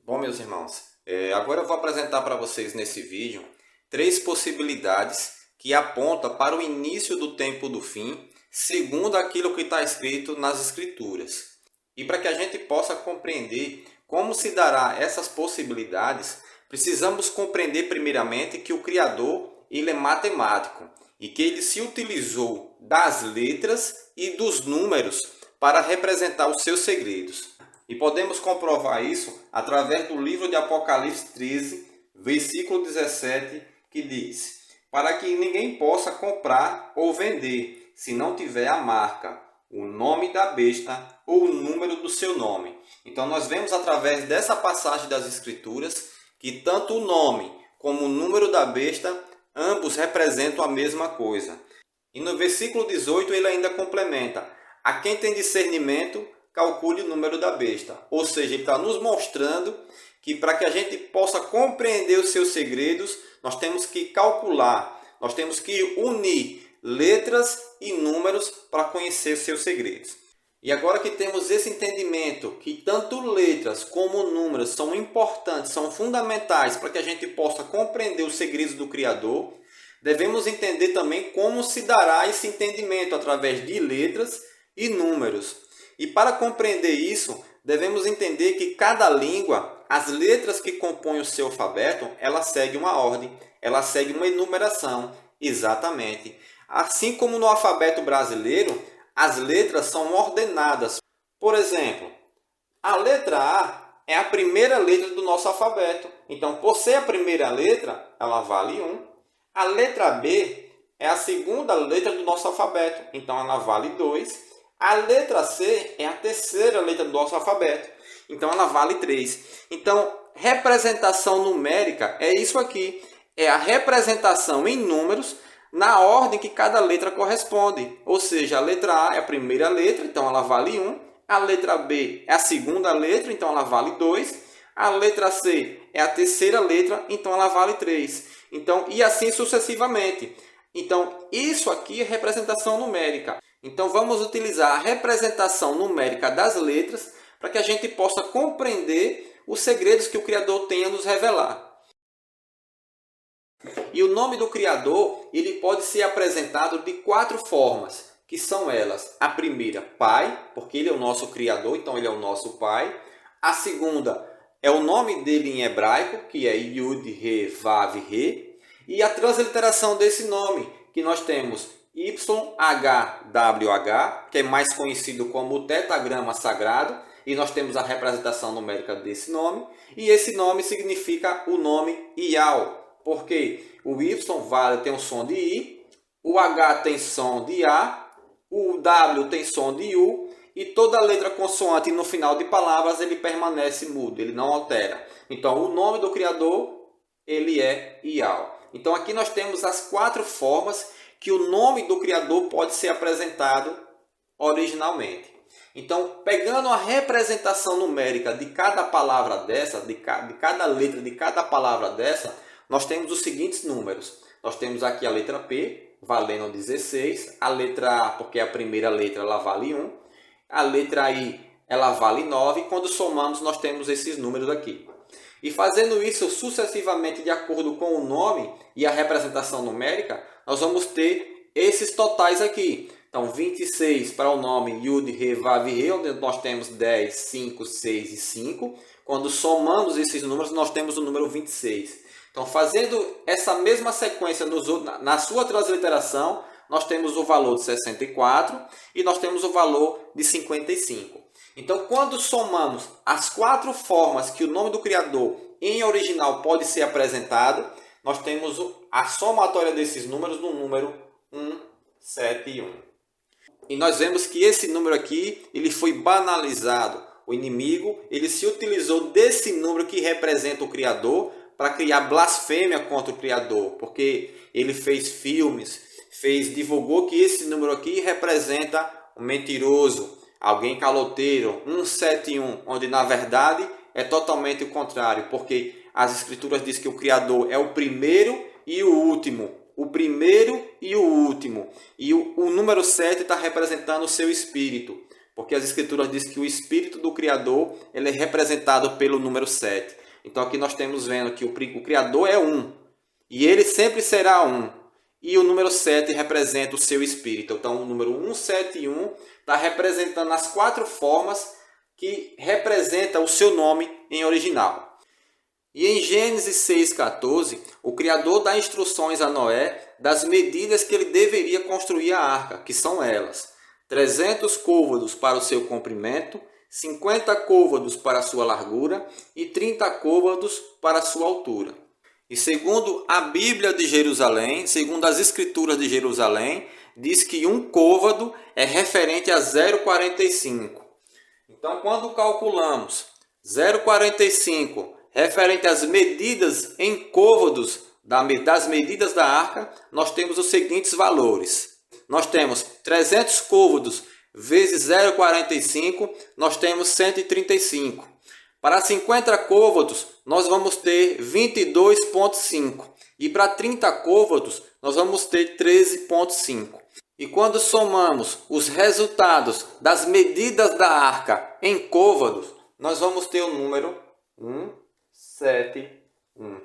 Bom, meus irmãos, agora eu vou apresentar para vocês nesse vídeo 3 possibilidades que apontam para o início do tempo do fim, segundo aquilo que está escrito nas Escrituras. E para que a gente possa compreender como se dará essas possibilidades, precisamos compreender primeiramente que o Criador ele é matemático e que ele se utilizou das letras e dos números para representar os seus segredos. E podemos comprovar isso através do livro de Apocalipse 13, versículo 17, que diz: para que ninguém possa comprar ou vender, se não tiver a marca, o nome da besta ou o número do seu nome. Então nós vemos através dessa passagem das Escrituras que tanto o nome como o número da besta, ambos representam a mesma coisa. E no versículo 18 ele ainda complementa: a quem tem discernimento, calcule o número da besta. Ou seja, ele está nos mostrando que para que a gente possa compreender os seus segredos, nós temos que calcular, nós temos que unir letras e números para conhecer os seus segredos. E agora que temos esse entendimento, que tanto letras como números são importantes, são fundamentais para que a gente possa compreender os segredos do Criador, devemos entender também como se dará esse entendimento através de letras e números. E para compreender isso, devemos entender que cada língua, as letras que compõem o seu alfabeto, ela segue uma ordem, ela segue uma enumeração, exatamente. Assim como no alfabeto brasileiro, as letras são ordenadas. Por exemplo, a letra A é a primeira letra do nosso alfabeto. Então, por ser a primeira letra, ela vale 1. A letra B é a segunda letra do nosso alfabeto. Então, ela vale 2. A letra C é a terceira letra do nosso alfabeto. Então, ela vale 3. Então, representação numérica é isso aqui. É a representação em números na ordem que cada letra corresponde. Ou seja, a letra A é a primeira letra, então ela vale 1. A letra B é a segunda letra, então ela vale 2. A letra C é a terceira letra, então ela vale 3. Então, e assim sucessivamente. Então, isso aqui é representação numérica. Então, vamos utilizar a representação numérica das letras para que a gente possa compreender os segredos que o Criador tem a nos revelar. E o nome do Criador ele pode ser apresentado de 4 formas, que são elas: a primeira, Pai, porque Ele é o nosso Criador, então Ele é o nosso Pai. A segunda é o nome dele em hebraico, que é Yud, He, Vav, He. E a transliteração desse nome, que nós temos YHWH, que é mais conhecido como o tetagrama sagrado, e nós temos a representação numérica desse nome. E esse nome significa o nome Ial, porque o Y tem um som de I, o H tem som de A, o W tem som de U, e toda letra consoante no final de palavras ele permanece mudo, ele não altera. Então o nome do Criador ele é Ial. Então aqui nós temos as 4 formas que o nome do Criador pode ser apresentado originalmente. Então, pegando a representação numérica de cada palavra dessa, de cada letra de cada palavra dessa, nós temos os seguintes números. Nós temos aqui a letra P, valendo 16. A letra A, porque é a primeira letra, ela vale 1. A letra I, ela vale 9. Quando somamos, nós temos esses números aqui. E fazendo isso sucessivamente de acordo com o nome e a representação numérica, nós vamos ter esses totais aqui. Então, 26 para o nome Yud, He, Vav, He, onde nós temos 10, 5, 6 e 5. Quando somamos esses números, nós temos o número 26. Então, fazendo essa mesma sequência na sua transliteração, nós temos o valor de 64 e nós temos o valor de 55. Então, quando somamos as 4 formas que o nome do Criador em original pode ser apresentado, nós temos a somatória desses números no número 171. E nós vemos que esse número aqui ele foi banalizado. O inimigo ele se utilizou desse número que representa o Criador para criar blasfêmia contra o Criador, porque ele fez filmes, divulgou que esse número aqui representa um mentiroso, alguém caloteiro, 171, onde na verdade é totalmente o contrário, porque as Escrituras dizem que o Criador é o primeiro e o último. O primeiro e o último. E o número 7 está representando o seu espírito, porque as Escrituras dizem que o espírito do Criador ele é representado pelo número 7. Então aqui nós temos vendo que o Criador é um. E ele sempre será um. E o número 7 representa o seu espírito. Então o número 171 está representando as 4 formas que representa o seu nome em original. E em Gênesis 6,14, o Criador dá instruções a Noé das medidas que ele deveria construir a arca, que são elas: 300 côvados para o seu comprimento, 50 côvados para a sua largura e 30 côvados para a sua altura. E segundo a Bíblia de Jerusalém, segundo as Escrituras de Jerusalém, diz que um côvado é referente a 0,45. Então, quando calculamos 0,45 referente às medidas em côvados das medidas da arca, nós temos os seguintes valores. Nós temos 300 côvados vezes 0,45, nós temos 135. Para 50 côvados, nós vamos ter 22,5. E para 30 côvados, nós vamos ter 13,5. E quando somamos os resultados das medidas da arca em côvados, nós vamos ter o número 171.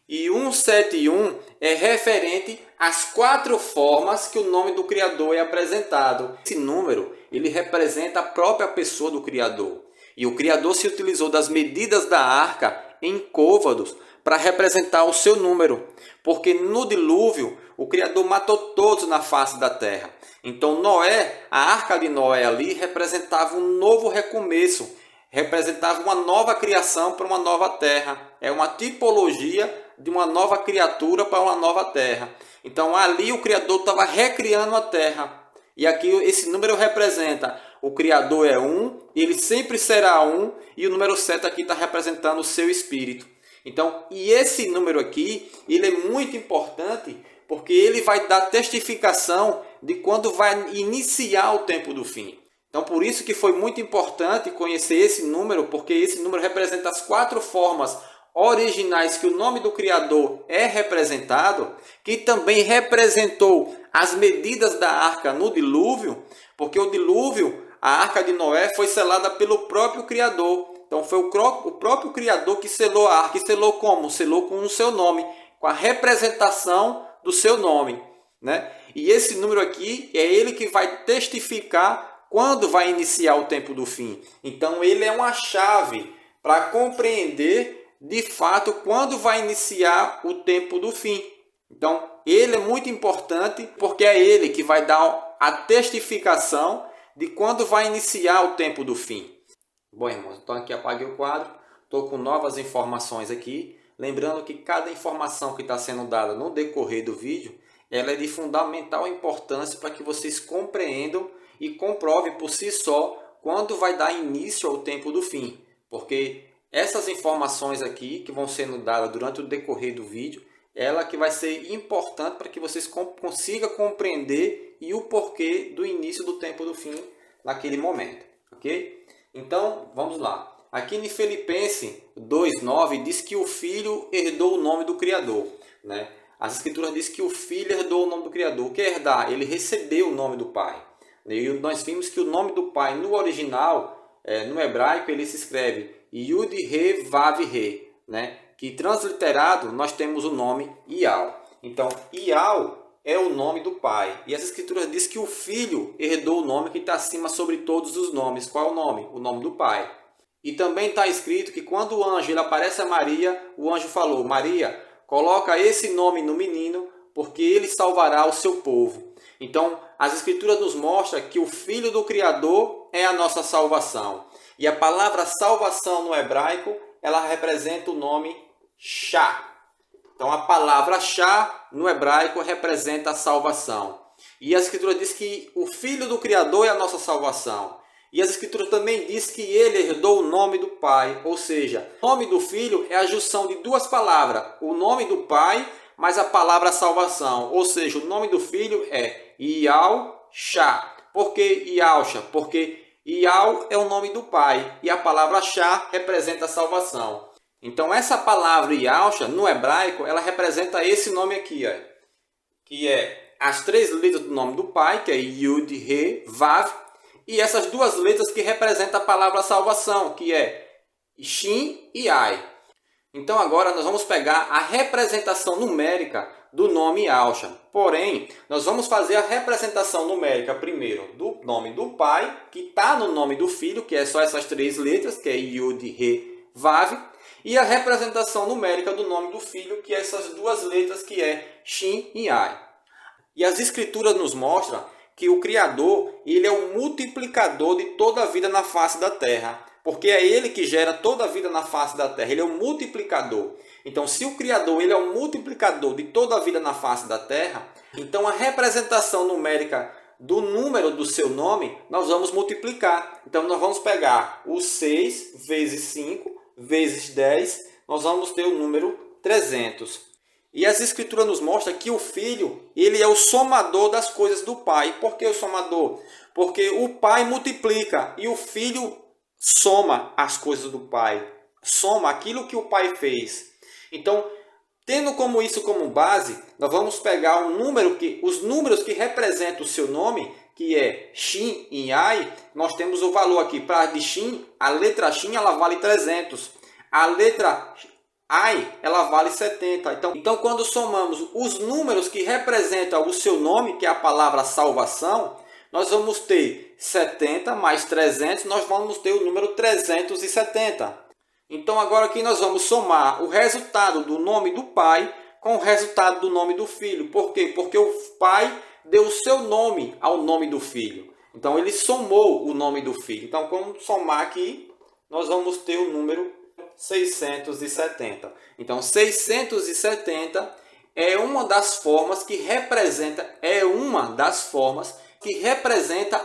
E 171 é referente às 4 formas que o nome do Criador é apresentado. Esse número, ele representa a própria pessoa do Criador. E o Criador se utilizou das medidas da arca em côvados para representar o seu número. Porque no dilúvio, o Criador matou todos na face da terra. Então Noé, a arca de Noé ali, representava um novo recomeço. Representava uma nova criação para uma nova terra. É uma tipologia de uma nova criatura para uma nova terra. Então ali o Criador estava recriando a terra. E aqui esse número representa o Criador é um, ele sempre será um, e o número 7 aqui está representando o seu espírito. Então, e esse número aqui, ele é muito importante, porque ele vai dar testificação de quando vai iniciar o tempo do fim. Então, por isso que foi muito importante conhecer esse número, porque esse número representa as 4 formas originais que o nome do Criador é representado, que também representou as medidas da arca no dilúvio, porque o dilúvio, a arca de Noé, foi selada pelo próprio Criador. Então foi o próprio Criador que selou a arca. E selou como? Selou com o seu nome, com a representação do seu nome, né? E esse número aqui é ele que vai testificar quando vai iniciar o tempo do fim. Então ele é uma chave para compreender de fato quando vai iniciar o tempo do fim. Então ele é muito importante porque é ele que vai dar a testificação de quando vai iniciar o tempo do fim. Bom, irmãos, então aqui apaguei o quadro, estou com novas informações aqui. Lembrando que cada informação que está sendo dada no decorrer do vídeo, ela é de fundamental importância para que vocês compreendam e comprovem por si só quando vai dar início ao tempo do fim. Porque essas informações aqui que vão sendo dadas durante o decorrer do vídeo, ela que vai ser importante para que vocês consigam compreender e o porquê do início do tempo do fim naquele momento, ok? Então, vamos lá. Aqui em Filipenses 2,9 diz que o Filho herdou o nome do Criador, né? As Escrituras dizem que o Filho herdou o nome do Criador. O que é herdar? Ele recebeu o nome do Pai. E nós vimos que o nome do Pai no original, no hebraico, ele se escreve Yud-He-Vav-He, né? Que transliterado nós temos o nome Ial. Então, Ial é o nome do Pai. E as Escrituras dizem que o Filho herdou o nome que está acima sobre todos os nomes. Qual é o nome? O nome do Pai. E também está escrito que quando o anjo ele aparece a Maria, o anjo falou: Maria, coloca esse nome no menino, porque ele salvará o seu povo. Então, as Escrituras nos mostram que o Filho do Criador é a nossa salvação. E a palavra salvação no hebraico, ela representa o nome Shá. Então, a palavra Shá no hebraico representa a salvação. E a Escritura diz que o Filho do Criador é a nossa salvação. E as Escrituras também diz que ele herdou o nome do Pai. Ou seja, o nome do Filho é a junção de duas palavras. O nome do Pai, mais a palavra salvação. Ou seja, o nome do Filho é Ial Shá. Por que Ial Shá? Porque Ial é o nome do Pai. E a palavra Shá representa a salvação. Então essa palavra Yalcha, no hebraico, ela representa esse nome aqui, ó, que é as 3 letras do nome do Pai, que é Yud, He, Vav, e essas 2 letras que representam a palavra salvação, que é Shin e Ai. Então agora nós vamos pegar a representação numérica do nome Ausha. Porém, nós vamos fazer a representação numérica primeiro do nome do pai, que está no nome do filho, que é só essas três letras, que é Yud, Re, Vav. E a representação numérica do nome do filho, que é essas duas letras, que é Shin e Ai. E as escrituras nos mostram que o Criador, ele é o multiplicador de toda a vida na face da terra. Porque é ele que gera toda a vida na face da terra. Ele é o multiplicador. Então, se o Criador ele é o multiplicador de toda a vida na face da terra, então a representação numérica do número do seu nome, nós vamos multiplicar. Então, nós vamos pegar o 6 vezes 5 vezes 10, nós vamos ter o número 300. E as escrituras nos mostram que o filho, ele é o somador das coisas do pai. Por que o somador? Porque o pai multiplica e o filho soma as coisas do pai. Soma aquilo que o pai fez. Então, tendo como isso como base, nós vamos pegar os números que representam o seu nome, que é Shin e Ai. Nós temos o valor aqui para de Shin, a letra Shin ela vale 300. A letra Ai, ela vale 70. Então, quando somamos os números que representam o seu nome, que é a palavra salvação, nós vamos ter 70 mais 300, nós vamos ter o número 370. Então, agora aqui nós vamos somar o resultado do nome do pai com o resultado do nome do filho. Por quê? Porque o pai deu o seu nome ao nome do filho. Então, ele somou o nome do filho. Então, quando somar aqui, nós vamos ter o número 670. Então, 670 é uma das formas que representa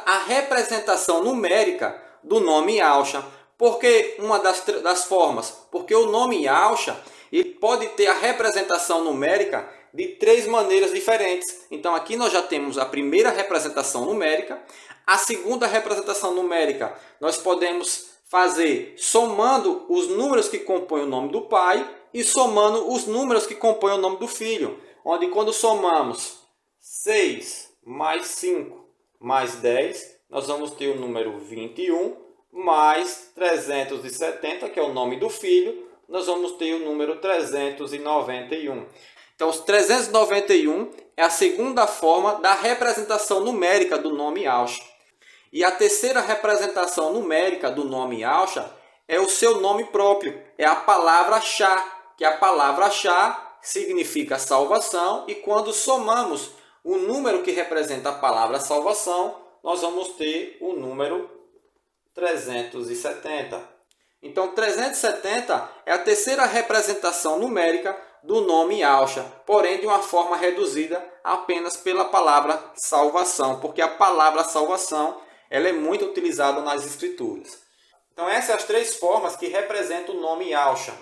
a representação numérica do nome Ausha. Por que uma das formas? Porque o nome Ausha ele pode ter a representação numérica de três maneiras diferentes. Então aqui nós já temos a primeira representação numérica. A segunda representação numérica nós podemos fazer somando os números que compõem o nome do pai e somando os números que compõem o nome do filho. Onde quando somamos 6 mais 5 mais 10, nós vamos ter o número 21, mais 370, que é o nome do filho, nós vamos ter o número 391. Então, os 391 é a segunda forma da representação numérica do nome Ausha. E a terceira representação numérica do nome Ausha é o seu nome próprio, é a palavra Shah, que a palavra Shah significa salvação, e quando somamos o número que representa a palavra salvação, nós vamos ter o número 370. Então, 370 é a terceira representação numérica do nome Ausha, porém de uma forma reduzida apenas pela palavra salvação, porque a palavra salvação ela é muito utilizada nas escrituras. Então, essas são as três formas que representam o nome Ausha.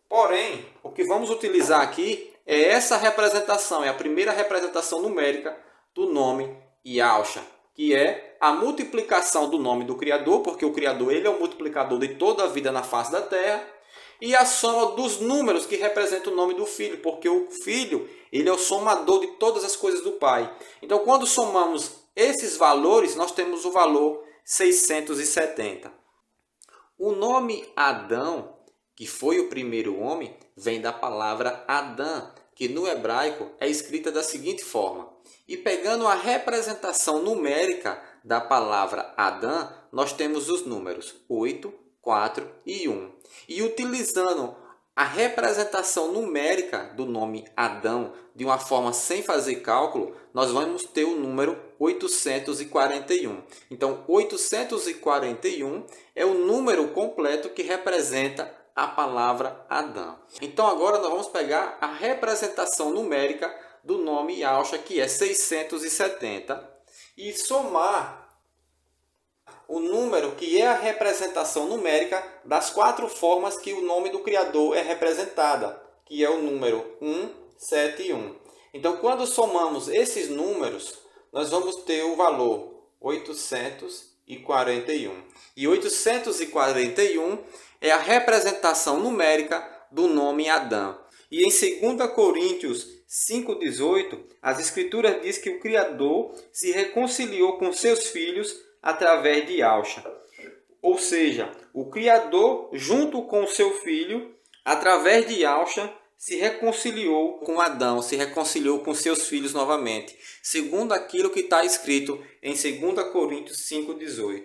Porém, o que vamos utilizar aqui é essa representação, é a primeira representação numérica do nome Ausha, que é a multiplicação do nome do Criador, porque o Criador ele é o multiplicador de toda a vida na face da terra, e a soma dos números que representam o nome do Filho, porque o Filho ele é o somador de todas as coisas do Pai. Então, quando somamos esses valores, nós temos o valor 670. O nome Adão, que foi o primeiro homem, vem da palavra Adã, que no hebraico é escrita da seguinte forma. E pegando a representação numérica da palavra Adã, nós temos os números 8, 4 e 1. E utilizando a representação numérica do nome Adão de uma forma sem fazer cálculo, nós vamos ter o número 841. Então, 841 é o número completo que representa a palavra Adão. Então, agora nós vamos pegar a representação numérica do nome Ausha, que é 670, e somar o número que é a representação numérica das quatro formas que o nome do Criador é representada, que é o número 1, 7 e 1. Então, quando somamos esses números, nós vamos ter o valor 841. E 841 é a representação numérica do nome Adão. E em 2 Coríntios 5,18, as Escrituras diz que o Criador se reconciliou com seus filhos através de Ausha. Ou seja, o Criador, junto com o seu Filho, através de Yahshua, se reconciliou com Adão, se reconciliou com seus filhos novamente, segundo aquilo que está escrito em 2 Coríntios 5,18.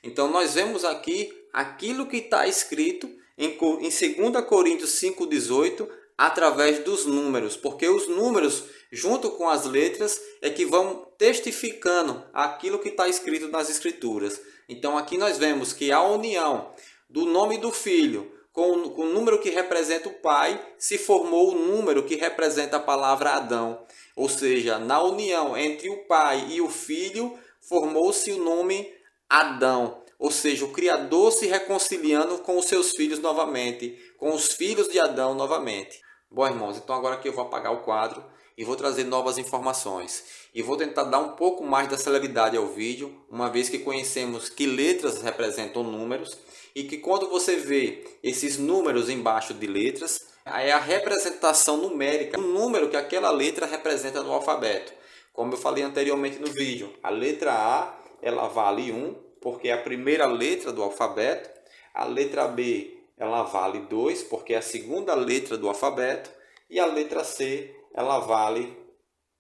Então nós vemos aqui aquilo que está escrito em 2 Coríntios 5,18 através dos números, porque os números, junto com as letras, é que vão testificando aquilo que está escrito nas Escrituras. Então aqui nós vemos que a união do nome do Filho com o número que representa o Pai, se formou o número que representa a palavra Adão. Ou seja, na união entre o Pai e o Filho, formou-se o nome Adão. Ou seja, o Criador se reconciliando com os seus filhos novamente, com os filhos de Adão novamente. Bom, irmãos, então agora aqui eu vou apagar o quadro e vou trazer novas informações. E vou tentar dar um pouco mais de celeridade ao vídeo, uma vez que conhecemos que letras representam números e que quando você vê esses números embaixo de letras, é a representação numérica, o número que aquela letra representa no alfabeto. Como eu falei anteriormente no vídeo, a letra A ela vale 1, porque é a primeira letra do alfabeto. A letra B ela vale 2, porque é a segunda letra do alfabeto. E a letra C ela vale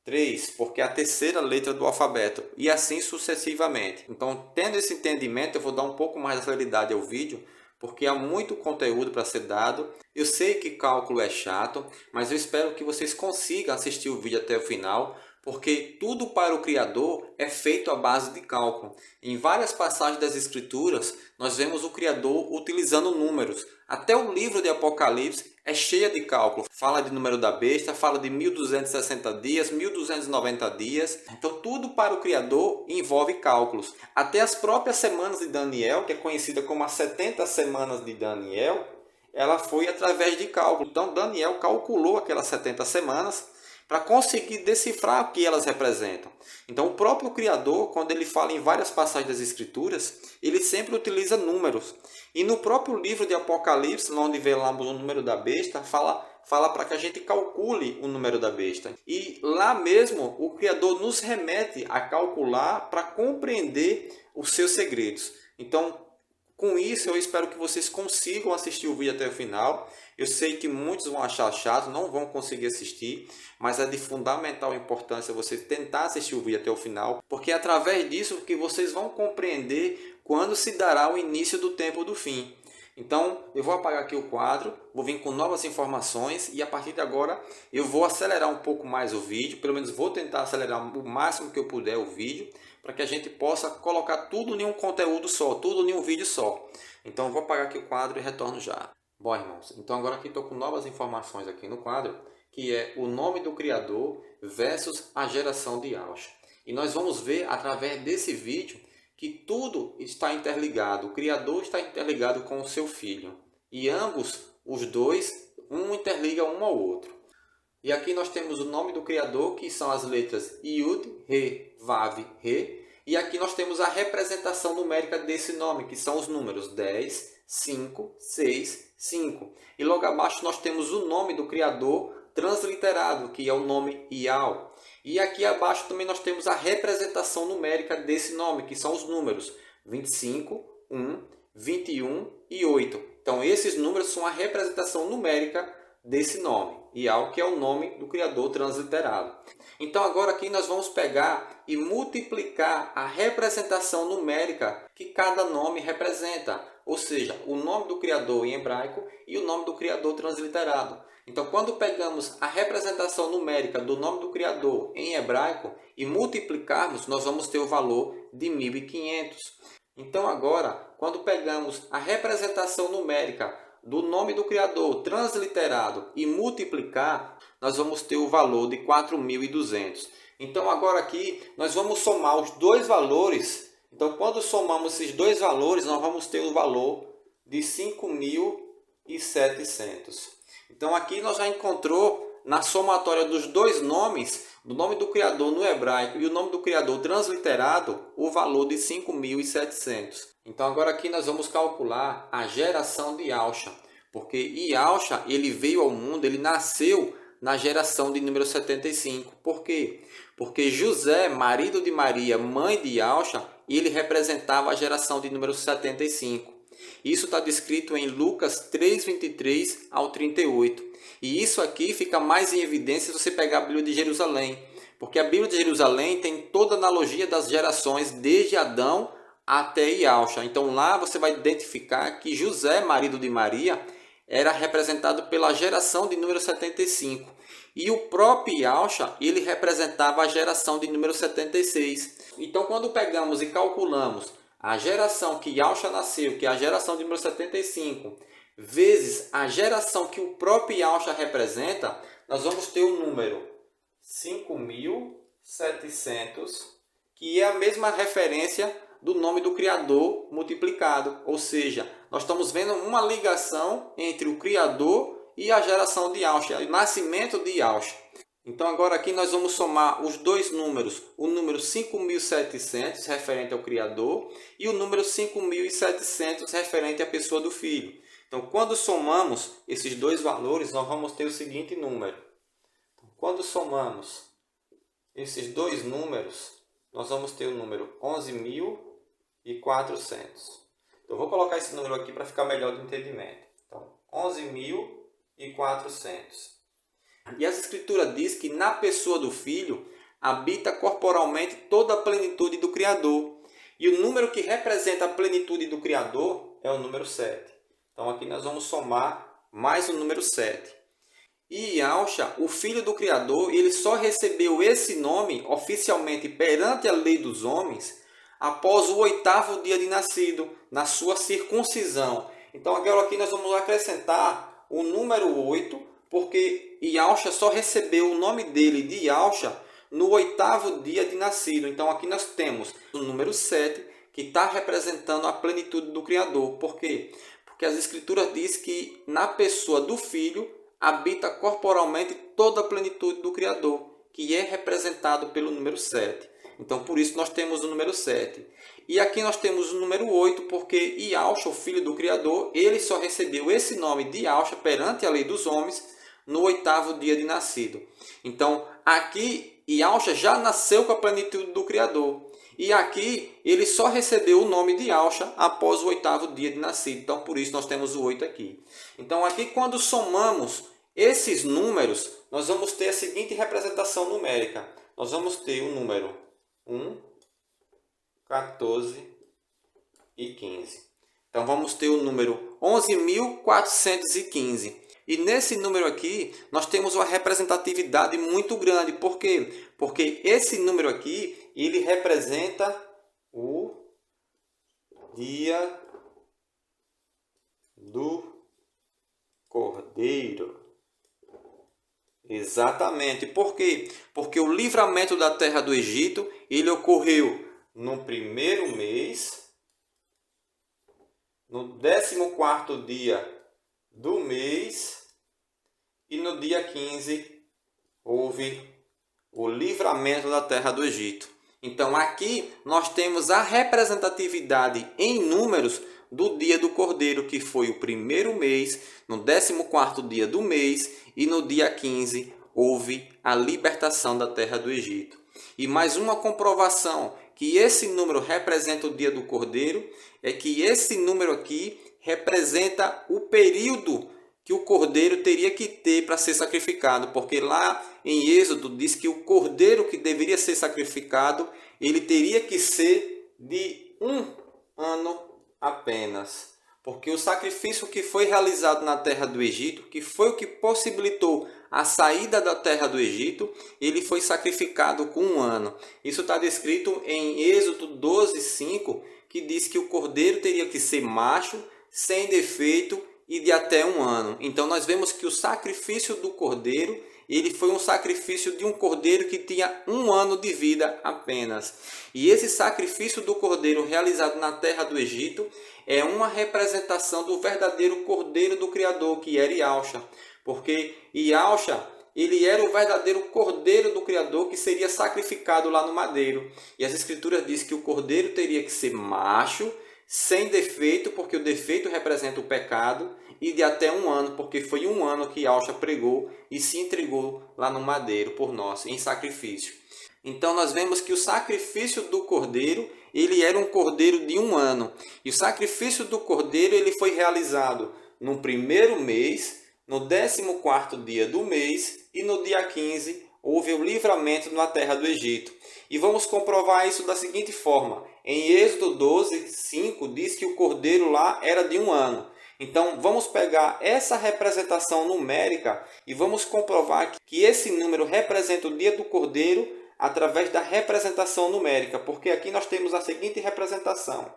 3, porque é a terceira letra do alfabeto, e assim sucessivamente. Então, tendo esse entendimento, eu vou dar um pouco mais de celeridade ao vídeo, porque há muito conteúdo para ser dado. Eu sei que cálculo é chato, mas eu espero que vocês consigam assistir o vídeo até o final, porque tudo para o Criador é feito à base de cálculo. Em várias passagens das Escrituras, nós vemos o Criador utilizando números. Até o livro de Apocalipse é cheio de cálculo. Fala de número da besta, fala de 1260 dias, 1290 dias. Então tudo para o Criador envolve cálculos. Até as próprias semanas de Daniel, que é conhecida como as 70 semanas de Daniel, ela foi através de cálculo. Então Daniel calculou aquelas 70 semanas para conseguir decifrar o que elas representam. Então o próprio Criador, quando ele fala em várias passagens das Escrituras, ele sempre utiliza números. E no próprio livro de Apocalipse, onde velamos o número da besta, fala para que a gente calcule o número da besta. E lá mesmo o Criador nos remete a calcular para compreender os seus segredos. Então, com isso, eu espero que vocês consigam assistir o vídeo até o final. Eu sei que muitos vão achar chato, não vão conseguir assistir, mas é de fundamental importância vocês tentar assistir o vídeo até o final, porque é através disso que vocês vão compreender quando se dará o início do tempo do fim. Então, eu vou apagar aqui o quadro, vou vir com novas informações e a partir de agora eu vou acelerar um pouco mais o vídeo, pelo menos vou tentar acelerar o máximo que eu puder o vídeo, para que a gente possa colocar tudo em um conteúdo só, tudo em um vídeo só. Então, eu vou apagar aqui o quadro e retorno já. Bom, irmãos, então agora aqui estou com novas informações aqui no quadro, que é o nome do Criador versus a geração de Yahshua. E nós vamos ver através desse vídeo que tudo está interligado. O Criador está interligado com o seu Filho. E ambos, os dois, um interliga um ao outro. E aqui nós temos o nome do Criador, que são as letras Yud, Re, Vav, Re. E aqui nós temos a representação numérica desse nome, que são os números 10, 5, 6, 5. E logo abaixo nós temos o nome do Criador transliterado, que é o nome Ial. E aqui abaixo também nós temos a representação numérica desse nome, que são os números 25, 1, 21 e 8. Então esses números são a representação numérica desse nome, Ial, que é o nome do Criador transliterado. Então agora aqui nós vamos pegar e multiplicar a representação numérica que cada nome representa, ou seja, o nome do Criador em hebraico e o nome do Criador transliterado. Então quando pegamos a representação numérica do nome do Criador em hebraico e multiplicarmos, nós vamos ter o valor de 1500. Então agora, quando pegamos a representação numérica do nome do Criador transliterado e multiplicar, nós vamos ter o valor de 4200. Então agora aqui nós vamos somar os dois valores. Então quando somamos esses dois valores, nós vamos ter o valor de 5700. Então aqui nós já encontrou na somatória dos dois nomes, do nome do Criador no hebraico e o nome do Criador transliterado, o valor de 5700. Então agora aqui nós vamos calcular a geração de Yahshua, porque Yahshua ele veio ao mundo, ele nasceu na geração de número 75. Por quê? Porque José, marido de Maria, mãe de Yahshua, ele representava a geração de número 75. Isso está descrito em Lucas 3, 23 ao 38. E isso aqui fica mais em evidência se você pegar a Bíblia de Jerusalém. Porque a Bíblia de Jerusalém tem toda a analogia das gerações desde Adão até Iauxa. Então lá você vai identificar que José, marido de Maria, era representado pela geração de número 75. E o próprio Iauxa, ele representava a geração de número 76. Então quando pegamos e calculamos a geração que Iauxa nasceu, que é a geração de número 75, vezes a geração que o próprio Iauxa representa, nós vamos ter o número 5.700, que é a mesma referência do nome do Criador multiplicado. Ou seja, nós estamos vendo uma ligação entre o Criador e a geração de Iauxa, o nascimento de Iauxa. Então agora aqui nós vamos somar os dois números, o número 5.700 referente ao Criador e o número 5.700 referente à pessoa do Filho. Então quando somamos esses dois valores, nós vamos ter o seguinte número. Quando somamos esses dois números, nós vamos ter o número 11.400. Eu vou colocar esse número aqui para ficar melhor de entendimento. Então, 11.400. E as Escrituras diz que na pessoa do Filho habita corporalmente toda a plenitude do Criador. E o número que representa a plenitude do Criador é o número 7. Então aqui nós vamos somar mais o número 7. E Iauxa, o Filho do Criador, ele só recebeu esse nome oficialmente perante a lei dos homens após o 8º dia de nascido, na sua circuncisão. Então agora aqui nós vamos acrescentar o número 8, porque Iauxa só recebeu o nome dele de Iauxa no 8º dia de nascido. Então aqui nós temos o número 7, que está representando a plenitude do Criador. Por quê? Porque as Escrituras dizem que na pessoa do Filho habita corporalmente toda a plenitude do Criador, que é representado pelo número 7. Então por isso nós temos o número 7. E aqui nós temos o número 8, porque Iauxa, o Filho do Criador, ele só recebeu esse nome de Iauxa perante a lei dos homens no 8º dia de nascido. Então, aqui, Iauxa já nasceu com a plenitude do Criador. E aqui, ele só recebeu o nome de Iauxa após o 8º dia de nascido. Então, por isso, nós temos o 8 aqui. Então, aqui, quando somamos esses números, nós vamos ter a seguinte representação numérica. Nós vamos ter o número 1, 14 e 15. Então, vamos ter o número 11.415. E nesse número aqui, nós temos uma representatividade muito grande. Por quê? Porque esse número aqui, ele representa o dia do Cordeiro. Exatamente. Por quê? Porque o livramento da terra do Egito, ele ocorreu no primeiro mês, no 14º dia do mês, e no dia 15 houve o livramento da terra do Egito. Então aqui nós temos a representatividade em números do dia do Cordeiro, que foi o primeiro mês, no 14º dia do mês, e no dia 15 houve a libertação da terra do Egito. E mais uma comprovação que esse número representa o dia do Cordeiro é que esse número aqui representa o período que o cordeiro teria que ter para ser sacrificado, porque lá em Êxodo diz que o cordeiro que deveria ser sacrificado, ele teria que ser de 1 ano apenas, porque o sacrifício que foi realizado na terra do Egito, que foi o que possibilitou a saída da terra do Egito, ele foi sacrificado com 1 ano. Isso está descrito em Êxodo 12:5, que diz que o cordeiro teria que ser macho, sem defeito e de até 1 ano. Então nós vemos que o sacrifício do cordeiro, ele foi um sacrifício de um cordeiro que tinha 1 ano de vida apenas. E esse sacrifício do cordeiro realizado na terra do Egito é uma representação do verdadeiro cordeiro do Criador, que era Iauxa. Porque Iauxa, ele era o verdadeiro cordeiro do Criador que seria sacrificado lá no madeiro. E as Escrituras dizem que o cordeiro teria que ser macho, sem defeito, porque o defeito representa o pecado, e de até 1 ano, porque foi 1 ano que Iauxa pregou e se entregou lá no madeiro por nós, em sacrifício. Então nós vemos que o sacrifício do cordeiro, ele era um cordeiro de 1 ano. E o sacrifício do cordeiro ele foi realizado no primeiro mês, no 14º dia do mês e no dia 15 houve o livramento na terra do Egito. E vamos comprovar isso da seguinte forma. Em Êxodo 12, 5 diz que o cordeiro lá era de 1 ano. Então vamos pegar essa representação numérica e vamos comprovar que esse número representa o dia do cordeiro através da representação numérica, porque aqui nós temos a seguinte representação.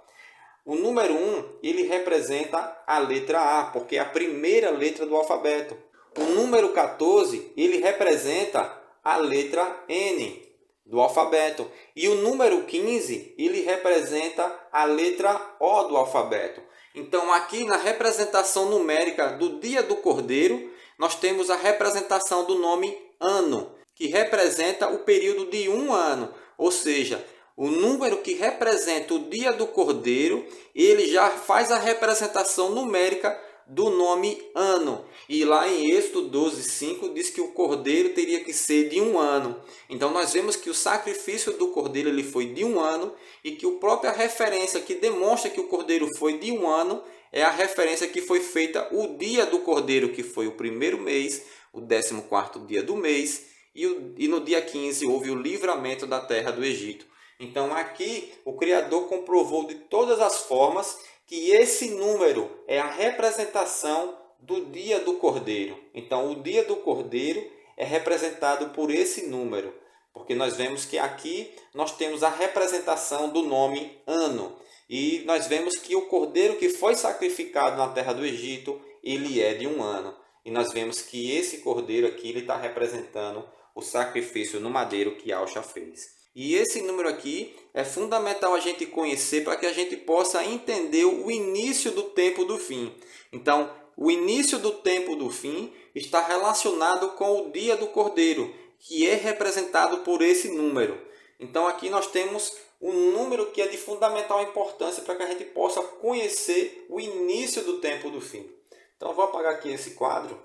O número 1, ele representa a letra A, porque é a primeira letra do alfabeto. O número 14, ele representa a letra N do alfabeto. E o número 15, ele representa a letra O do alfabeto. Então, aqui na representação numérica do dia do cordeiro, nós temos a representação do nome ano, que representa o período de 1 ano, ou seja, o número que representa o dia do cordeiro, ele já faz a representação numérica do nome ano. E lá em Êxodo 12, 5 diz que o cordeiro teria que ser de 1 ano. Então nós vemos que o sacrifício do cordeiro ele foi de 1 ano e que a própria referência que demonstra que o cordeiro foi de 1 ano é a referência que foi feita o dia do cordeiro, que foi o primeiro mês, o 14º dia do mês, e no dia 15 houve o livramento da terra do Egito. Então aqui o Criador comprovou de todas as formas que esse número é a representação do dia do Cordeiro. Então o dia do Cordeiro é representado por esse número, porque nós vemos que aqui nós temos a representação do nome ano. E nós vemos que o cordeiro que foi sacrificado na terra do Egito, ele é de 1 ano. E nós vemos que esse cordeiro aqui ele está representando o sacrifício no madeiro que Alcha fez. E esse número aqui é fundamental a gente conhecer para que a gente possa entender o início do tempo do fim. Então, o início do tempo do fim está relacionado com o dia do Cordeiro, que é representado por esse número. Então, aqui nós temos um número que é de fundamental importância para que a gente possa conhecer o início do tempo do fim. Então, eu vou apagar aqui esse quadro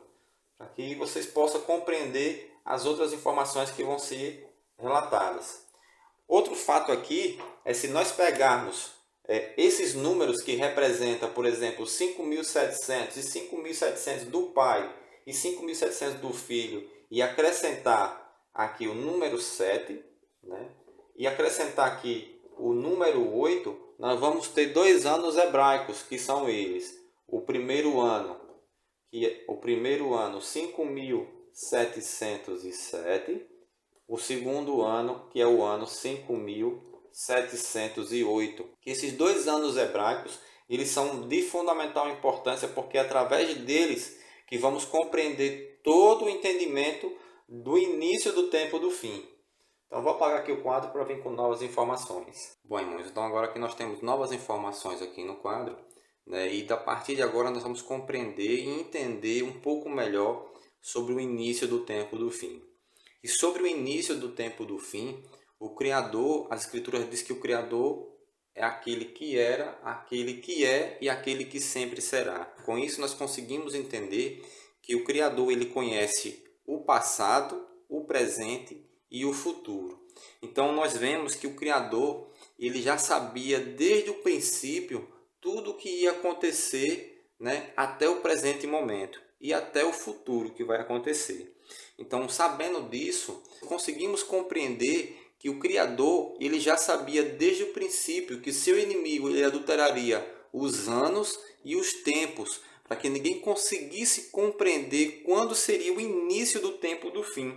para que vocês possam compreender as outras informações que vão ser relatadas. Outro fato aqui é se nós pegarmos esses números que representam, por exemplo, 5.700 e 5.700 do pai e 5.700 do filho e acrescentar aqui o número 7, né? E acrescentar aqui o número 8, nós vamos ter 2 anos hebraicos, que são eles. O primeiro ano, 5.707, o segundo ano, que é o ano 5.708. Que esses 2 anos hebraicos, eles são de fundamental importância, porque é através deles que vamos compreender todo o entendimento do início do tempo do fim. Então vou apagar aqui o quadro para vir com novas informações. Bom, irmãos, então agora que nós temos novas informações aqui no quadro, né, e a partir de agora nós vamos compreender e entender um pouco melhor sobre o início do tempo do fim. E sobre o início do tempo do fim, o Criador, as Escrituras diz que o Criador é aquele que era, aquele que é e aquele que sempre será. Com isso nós conseguimos entender que o Criador ele conhece o passado, o presente e o futuro. Então nós vemos que o Criador ele já sabia desde o princípio tudo o que ia acontecer, né, até o presente momento e até o futuro que vai acontecer. Então, sabendo disso, conseguimos compreender que o Criador ele já sabia desde o princípio que seu inimigo ele adulteraria os anos e os tempos, para que ninguém conseguisse compreender quando seria o início do tempo do fim.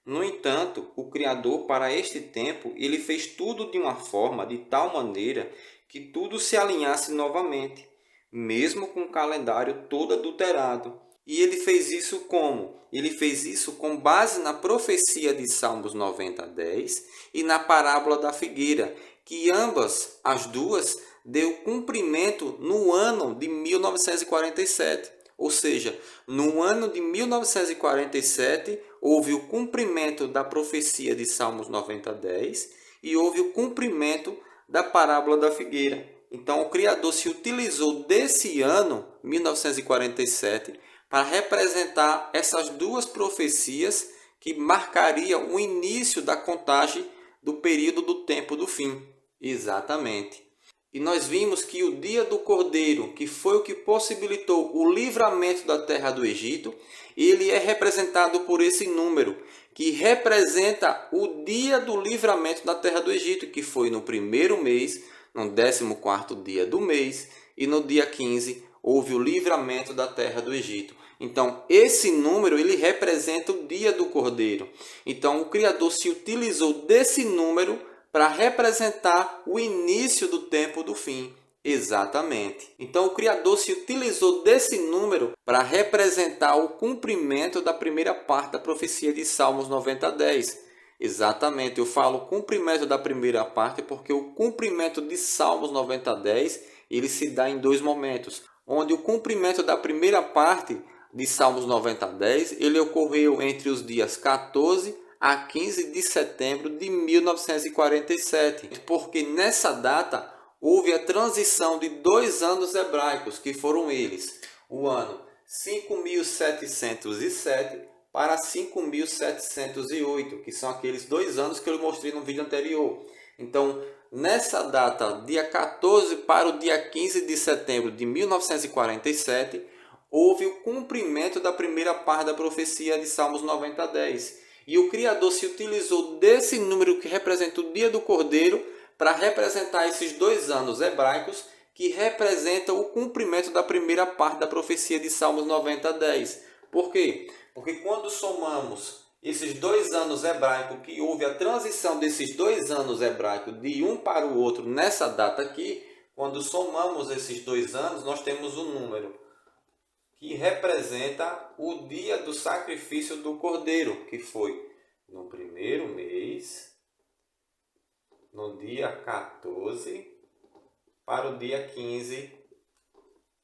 No entanto, o Criador, para este tempo, ele fez tudo de uma forma, de tal maneira, que tudo se alinhasse novamente, mesmo com o calendário todo adulterado. E ele fez isso como? Ele fez isso com base na profecia de Salmos 90:10 e na parábola da figueira, que ambas, as duas, deu cumprimento no ano de 1947. Ou seja, no ano de 1947, houve o cumprimento da profecia de Salmos 90:10 e houve o cumprimento da parábola da figueira. Então, o Criador se utilizou desse ano, 1947, para representar essas duas profecias que marcaria o início da contagem do período do tempo do fim. Exatamente. E nós vimos que o dia do Cordeiro, que foi o que possibilitou o livramento da terra do Egito, ele é representado por esse número, que representa o dia do livramento da terra do Egito, que foi no primeiro mês, no 14º dia do mês, e no dia 15 houve o livramento da terra do Egito. Então, esse número ele representa o dia do Cordeiro. Então, o Criador se utilizou desse número para representar o início do tempo do fim. Exatamente. Então, o Criador se utilizou desse número para representar o cumprimento da primeira parte da profecia de Salmos 90:10. Exatamente, eu falo cumprimento da primeira parte porque o cumprimento de Salmos 90:10 ele se dá em dois momentos, onde o cumprimento da primeira parte de Salmos 90:10 ele ocorreu entre os dias 14 a 15 de setembro de 1947, porque nessa data houve a transição de 2 anos hebraicos, que foram eles, o ano 5707 para 5708, que são aqueles 2 anos que eu mostrei no vídeo anterior. Então, nessa data, dia 14 para o dia 15 de setembro de 1947, houve o cumprimento da primeira parte da profecia de Salmos 90:10. E o Criador se utilizou desse número que representa o dia do Cordeiro para representar esses 2 anos hebraicos que representam o cumprimento da primeira parte da profecia de Salmos 90:10. Por quê? Porque quando somamos esses 2 anos hebraicos, que houve a transição desses 2 anos hebraicos de um para o outro nessa data aqui, quando somamos esses 2 anos, nós temos um número que representa o dia do sacrifício do Cordeiro, que foi no primeiro mês, no dia 14 para o dia 15,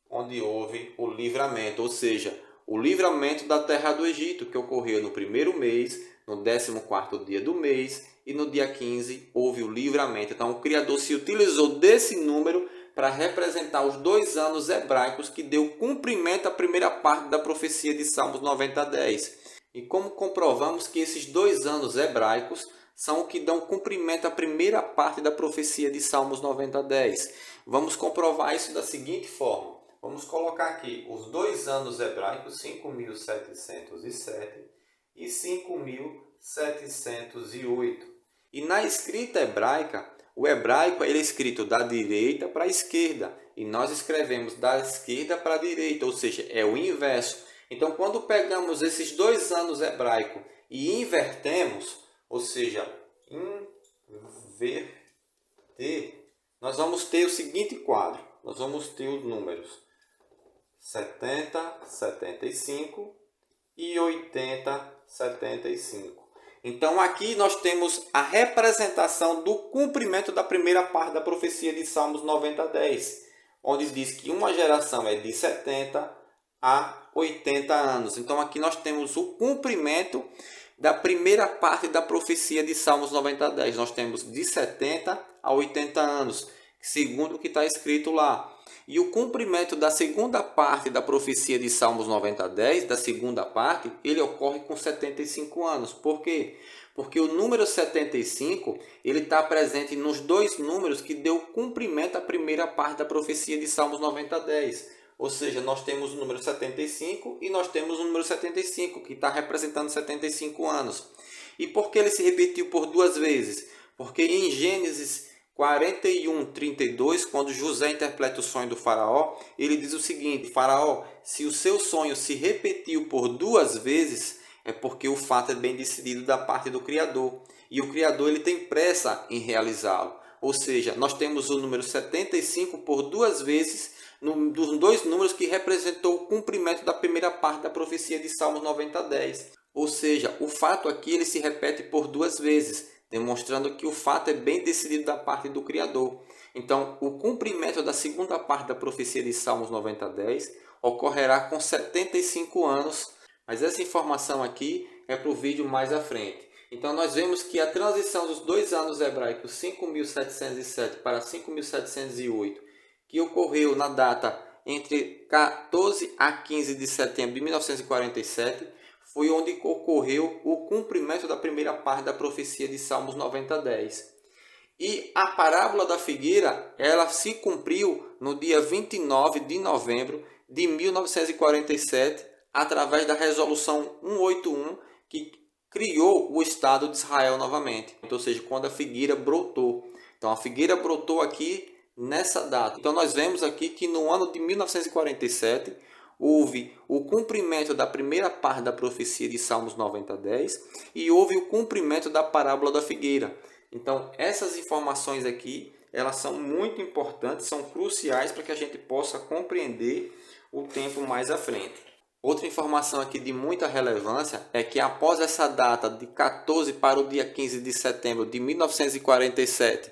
onde houve o livramento, ou seja, o livramento da terra do Egito, que ocorreu no primeiro mês, no 14º dia do mês, e no dia 15 houve o livramento. Então o Criador se utilizou desse número para representar os 2 anos hebraicos que deu cumprimento à primeira parte da profecia de Salmos 90:10. E como comprovamos que esses 2 anos hebraicos são o que dão cumprimento à primeira parte da profecia de Salmos 90:10? Vamos comprovar isso da seguinte forma. Vamos colocar aqui os 2 anos hebraicos, 5707 e 5708. E na escrita hebraica, o hebraico ele é escrito da direita para a esquerda. E nós escrevemos da esquerda para a direita, ou seja, é o inverso. Então, quando pegamos esses 2 anos hebraicos e invertemos, ou seja, inverter, nós vamos ter o seguinte quadro. Nós vamos ter os números 70, 75 e 80, 75. Então aqui nós temos a representação do cumprimento da primeira parte da profecia de Salmos 90:10, onde diz que uma geração é de 70 a 80 anos. Então aqui nós temos o cumprimento da primeira parte da profecia de Salmos 90:10. Nós temos de 70 a 80 anos, segundo o que está escrito lá. E o cumprimento da segunda parte da profecia de Salmos 90:10, da segunda parte, ele ocorre com 75 anos. Por quê? Porque o número 75 ele está presente nos 2 números que deu cumprimento à primeira parte da profecia de Salmos 90:10. Ou seja, nós temos o número 75 e nós temos o número 75, que está representando 75 anos. E por que ele se repetiu por 2 vezes? Porque em Gênesis 41:32, quando José interpreta o sonho do faraó, ele diz o seguinte: Faraó, se o seu sonho se repetiu por 2 vezes, é porque o fato é bem decidido da parte do Criador. E o Criador ele tem pressa em realizá-lo. Ou seja, nós temos o número 75 por 2 vezes, dos 2 números que representou o cumprimento da primeira parte da profecia de Salmos 90:10. Ou seja, o fato aqui ele se repete por 2 vezes, demonstrando que o fato é bem decidido da parte do Criador. Então, o cumprimento da segunda parte da profecia de Salmos 90:10 ocorrerá com 75 anos, mas essa informação aqui é para o vídeo mais à frente. Então, nós vemos que a transição dos 2 anos hebraicos 5707 para 5708, que ocorreu na data entre 14 a 15 de setembro de 1947, foi onde ocorreu o cumprimento da primeira parte da profecia de Salmos 90:10. E a parábola da figueira, ela se cumpriu no dia 29 de novembro de 1947, através da resolução 181, que criou o Estado de Israel novamente. Ou seja, quando a figueira brotou. Então a figueira brotou aqui nessa data. Então nós vemos aqui que no ano de 1947 houve o cumprimento da primeira parte da profecia de Salmos 90:10 e houve o cumprimento da parábola da figueira. Então essas informações aqui, elas são muito importantes, são cruciais para que a gente possa compreender o tempo mais à frente. Outra informação aqui de muita relevância é que após essa data de 14 para o dia 15 de setembro de 1947,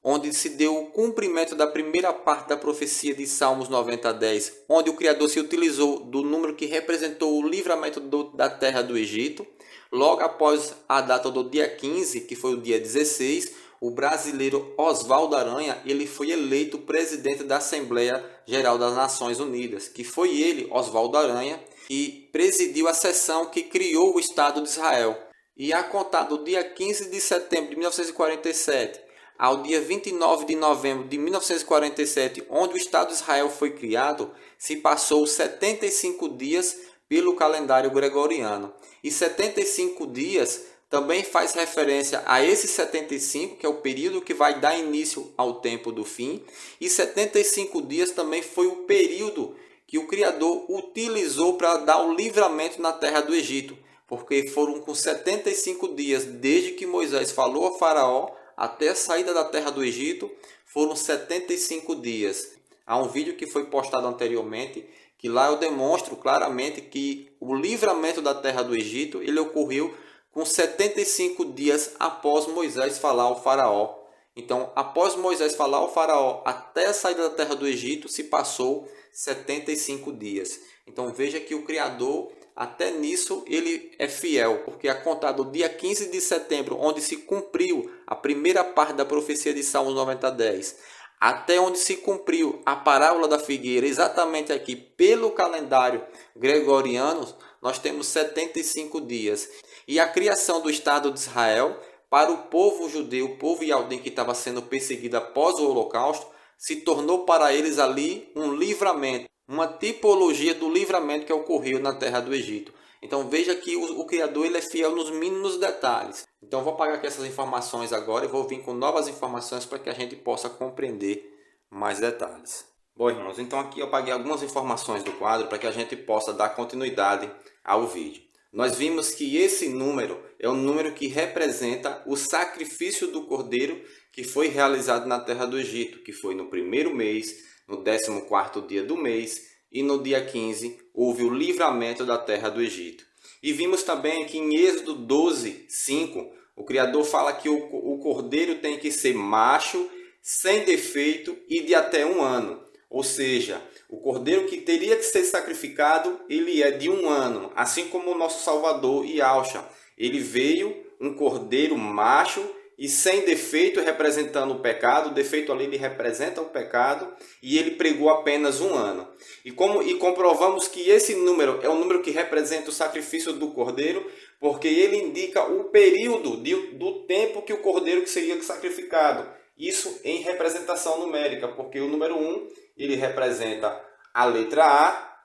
onde se deu o cumprimento da primeira parte da profecia de Salmos 90:10, onde o Criador se utilizou do número que representou o livramento da terra do Egito. Logo após a data do dia 15, que foi o dia 16, o brasileiro Oswaldo Aranha, ele foi eleito presidente da Assembleia Geral das Nações Unidas, que foi ele, Oswaldo Aranha, que presidiu a sessão que criou o Estado de Israel. E a contar do dia 15 de setembro de 1947 ao dia 29 de novembro de 1947, onde o Estado de Israel foi criado, se passou 75 dias pelo calendário gregoriano. E 75 dias também faz referência a esse 75, que é o período que vai dar início ao tempo do fim. E 75 dias também foi o período que o Criador utilizou para dar o livramento na terra do Egito. Porque foram com 75 dias, desde que Moisés falou ao faraó, até a saída da terra do Egito, foram 75 dias. Há um vídeo que foi postado anteriormente, que lá eu demonstro claramente que o livramento da terra do Egito, ele ocorreu com 75 dias após Moisés falar ao faraó. Então, após Moisés falar ao faraó, até a saída da terra do Egito, se passou 75 dias. Então, veja que o Criador, até nisso, ele é fiel, porque a contar do dia 15 de setembro, onde se cumpriu a primeira parte da profecia de Salmos 90:10, até onde se cumpriu a parábola da figueira, exatamente aqui pelo calendário gregoriano, nós temos 75 dias. E a criação do Estado de Israel, para o povo judeu, o povo Yaldim que estava sendo perseguido após o Holocausto, se tornou para eles ali um livramento, uma tipologia do livramento que ocorreu na terra do Egito. Então veja que o Criador, ele é fiel nos mínimos detalhes. Então vou apagar aqui essas informações agora e vou vir com novas informações para que a gente possa compreender mais detalhes. Bom, irmãos, então aqui eu apaguei algumas informações do quadro para que a gente possa dar continuidade ao vídeo. Nós vimos que esse número é um número que representa o sacrifício do cordeiro que foi realizado na terra do Egito, que foi no primeiro mês, no 14º dia do mês, e no dia 15 houve o livramento da terra do Egito. E vimos também que em Êxodo 12:5, o Criador fala que o cordeiro tem que ser macho, sem defeito e de até 1 ano. Ou seja, o cordeiro que teria que ser sacrificado, ele é de 1 ano. Assim como o nosso Salvador Yahshua. Ele veio um cordeiro macho e sem defeito, representando o pecado. O defeito ali ele representa o pecado e ele pregou apenas 1 ano. E comprovamos que esse número é o número que representa o sacrifício do cordeiro, porque ele indica o período do tempo que o cordeiro seria sacrificado. Isso em representação numérica, porque o número 1 ele representa a letra A,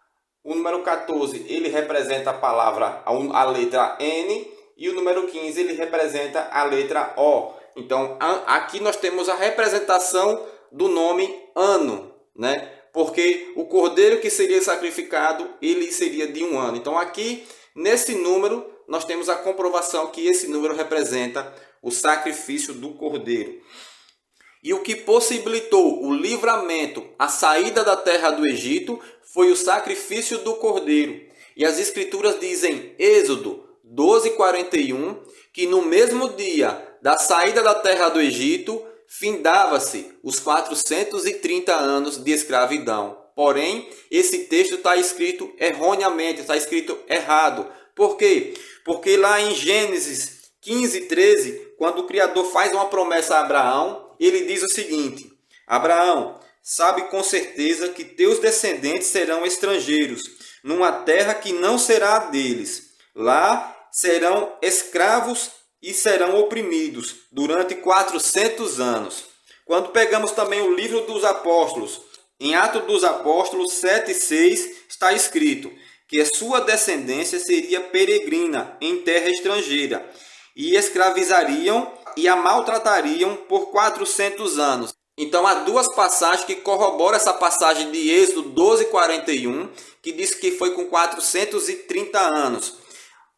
o número 14 ele representa a letra N, e o número 15 ele representa a letra O. Então aqui nós temos a representação do nome ano, né? Porque o cordeiro que seria sacrificado, ele seria de 1 ano. Então aqui nesse número nós temos a comprovação que esse número representa o sacrifício do cordeiro. E o que possibilitou o livramento, a saída da terra do Egito, foi o sacrifício do cordeiro. E as escrituras dizem, Êxodo 12:41, que no mesmo dia da saída da terra do Egito, findava-se os 430 anos de escravidão. Porém, esse texto está escrito erroneamente, está escrito errado. Por quê? Porque lá em Gênesis 15:13, quando o Criador faz uma promessa a Abraão, ele diz o seguinte: Abraão, sabe com certeza que teus descendentes serão estrangeiros, numa terra que não será a deles. Lá serão escravos e serão oprimidos durante 400 anos. Quando pegamos também o livro dos Apóstolos, em Atos dos Apóstolos 7,6 está escrito que a sua descendência seria peregrina em terra estrangeira e escravizariam e a maltratariam por 400 anos. Então há duas passagens que corroboram essa passagem de Êxodo 12:41, que diz que foi com 430 anos.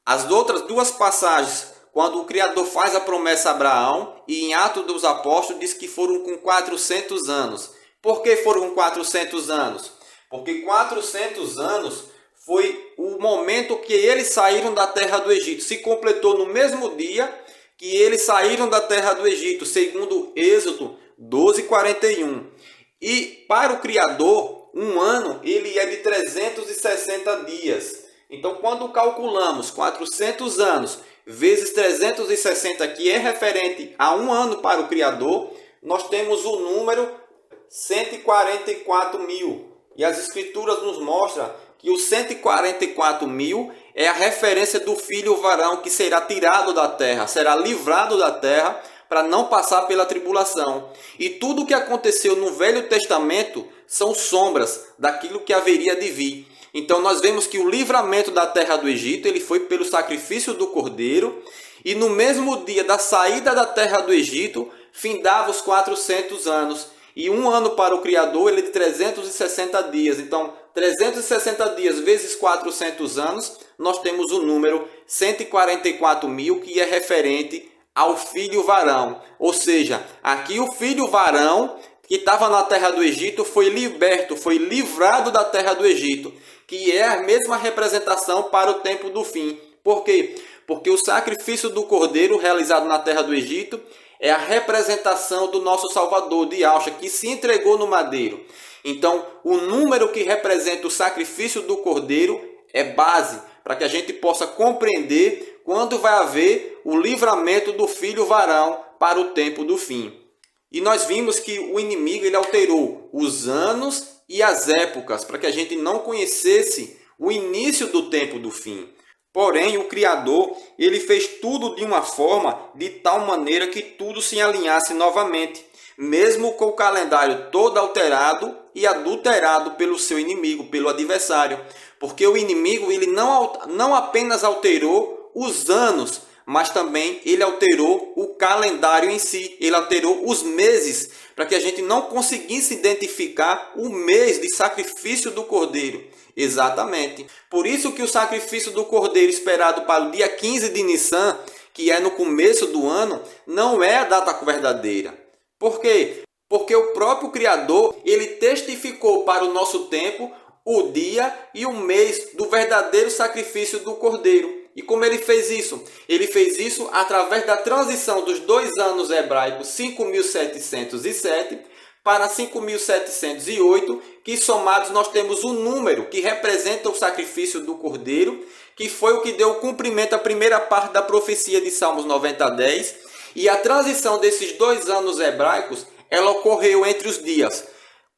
As outras duas passagens, quando o Criador faz a promessa a Abraão, e em Atos dos Apóstolos diz que foram com 400 anos. Por que foram com 400 anos? Porque 400 anos foi o momento que eles saíram da terra do Egito. Se completou no mesmo dia que eles saíram da terra do Egito, segundo Êxodo 12:41. E para o Criador, um ano ele é de 360 dias. Então, quando calculamos 400 anos vezes 360, que é referente a um ano para o Criador, nós temos o número 144 mil. E as Escrituras nos mostram que os 144 mil é a referência do filho varão que será tirado da terra, será livrado da terra para não passar pela tribulação. E tudo o que aconteceu no Velho Testamento são sombras daquilo que haveria de vir. Então nós vemos que o livramento da terra do Egito ele foi pelo sacrifício do cordeiro, e no mesmo dia da saída da terra do Egito findava os 400 anos. E um ano para o Criador ele é de 360 dias. Então 360 dias vezes 400 anos, nós temos o número 144 mil, que é referente ao filho varão. Ou seja, aqui o filho varão que estava na terra do Egito foi liberto, foi livrado da terra do Egito, que é a mesma representação para o tempo do fim. Por quê? Porque o sacrifício do cordeiro realizado na terra do Egito é a representação do nosso Salvador de Yahshua, que se entregou no madeiro. Então, o número que representa o sacrifício do cordeiro é base para que a gente possa compreender quando vai haver o livramento do filho varão para o tempo do fim. E nós vimos que o inimigo ele alterou os anos e as épocas para que a gente não conhecesse o início do tempo do fim. Porém, o Criador ele fez tudo de uma forma de tal maneira que tudo se alinhasse novamente, mesmo com o calendário todo alterado e adulterado pelo seu inimigo, pelo adversário. Porque o inimigo ele não apenas alterou os anos, mas também ele alterou o calendário em si, ele alterou os meses, para que a gente não conseguisse identificar o mês de sacrifício do cordeiro. Exatamente. Por isso que o sacrifício do cordeiro esperado para o dia 15 de Nissan, que é no começo do ano, não é a data verdadeira. Por quê? Porque o próprio Criador, ele testificou para o nosso tempo o dia e o mês do verdadeiro sacrifício do cordeiro. E como ele fez isso? Ele fez isso através da transição dos 2 anos hebraicos 5.707 para 5.708, que somados nós temos um número que representa o sacrifício do cordeiro, que foi o que deu cumprimento à primeira parte da profecia de Salmos 90:10. E a transição desses 2 anos hebraicos, ela ocorreu entre os dias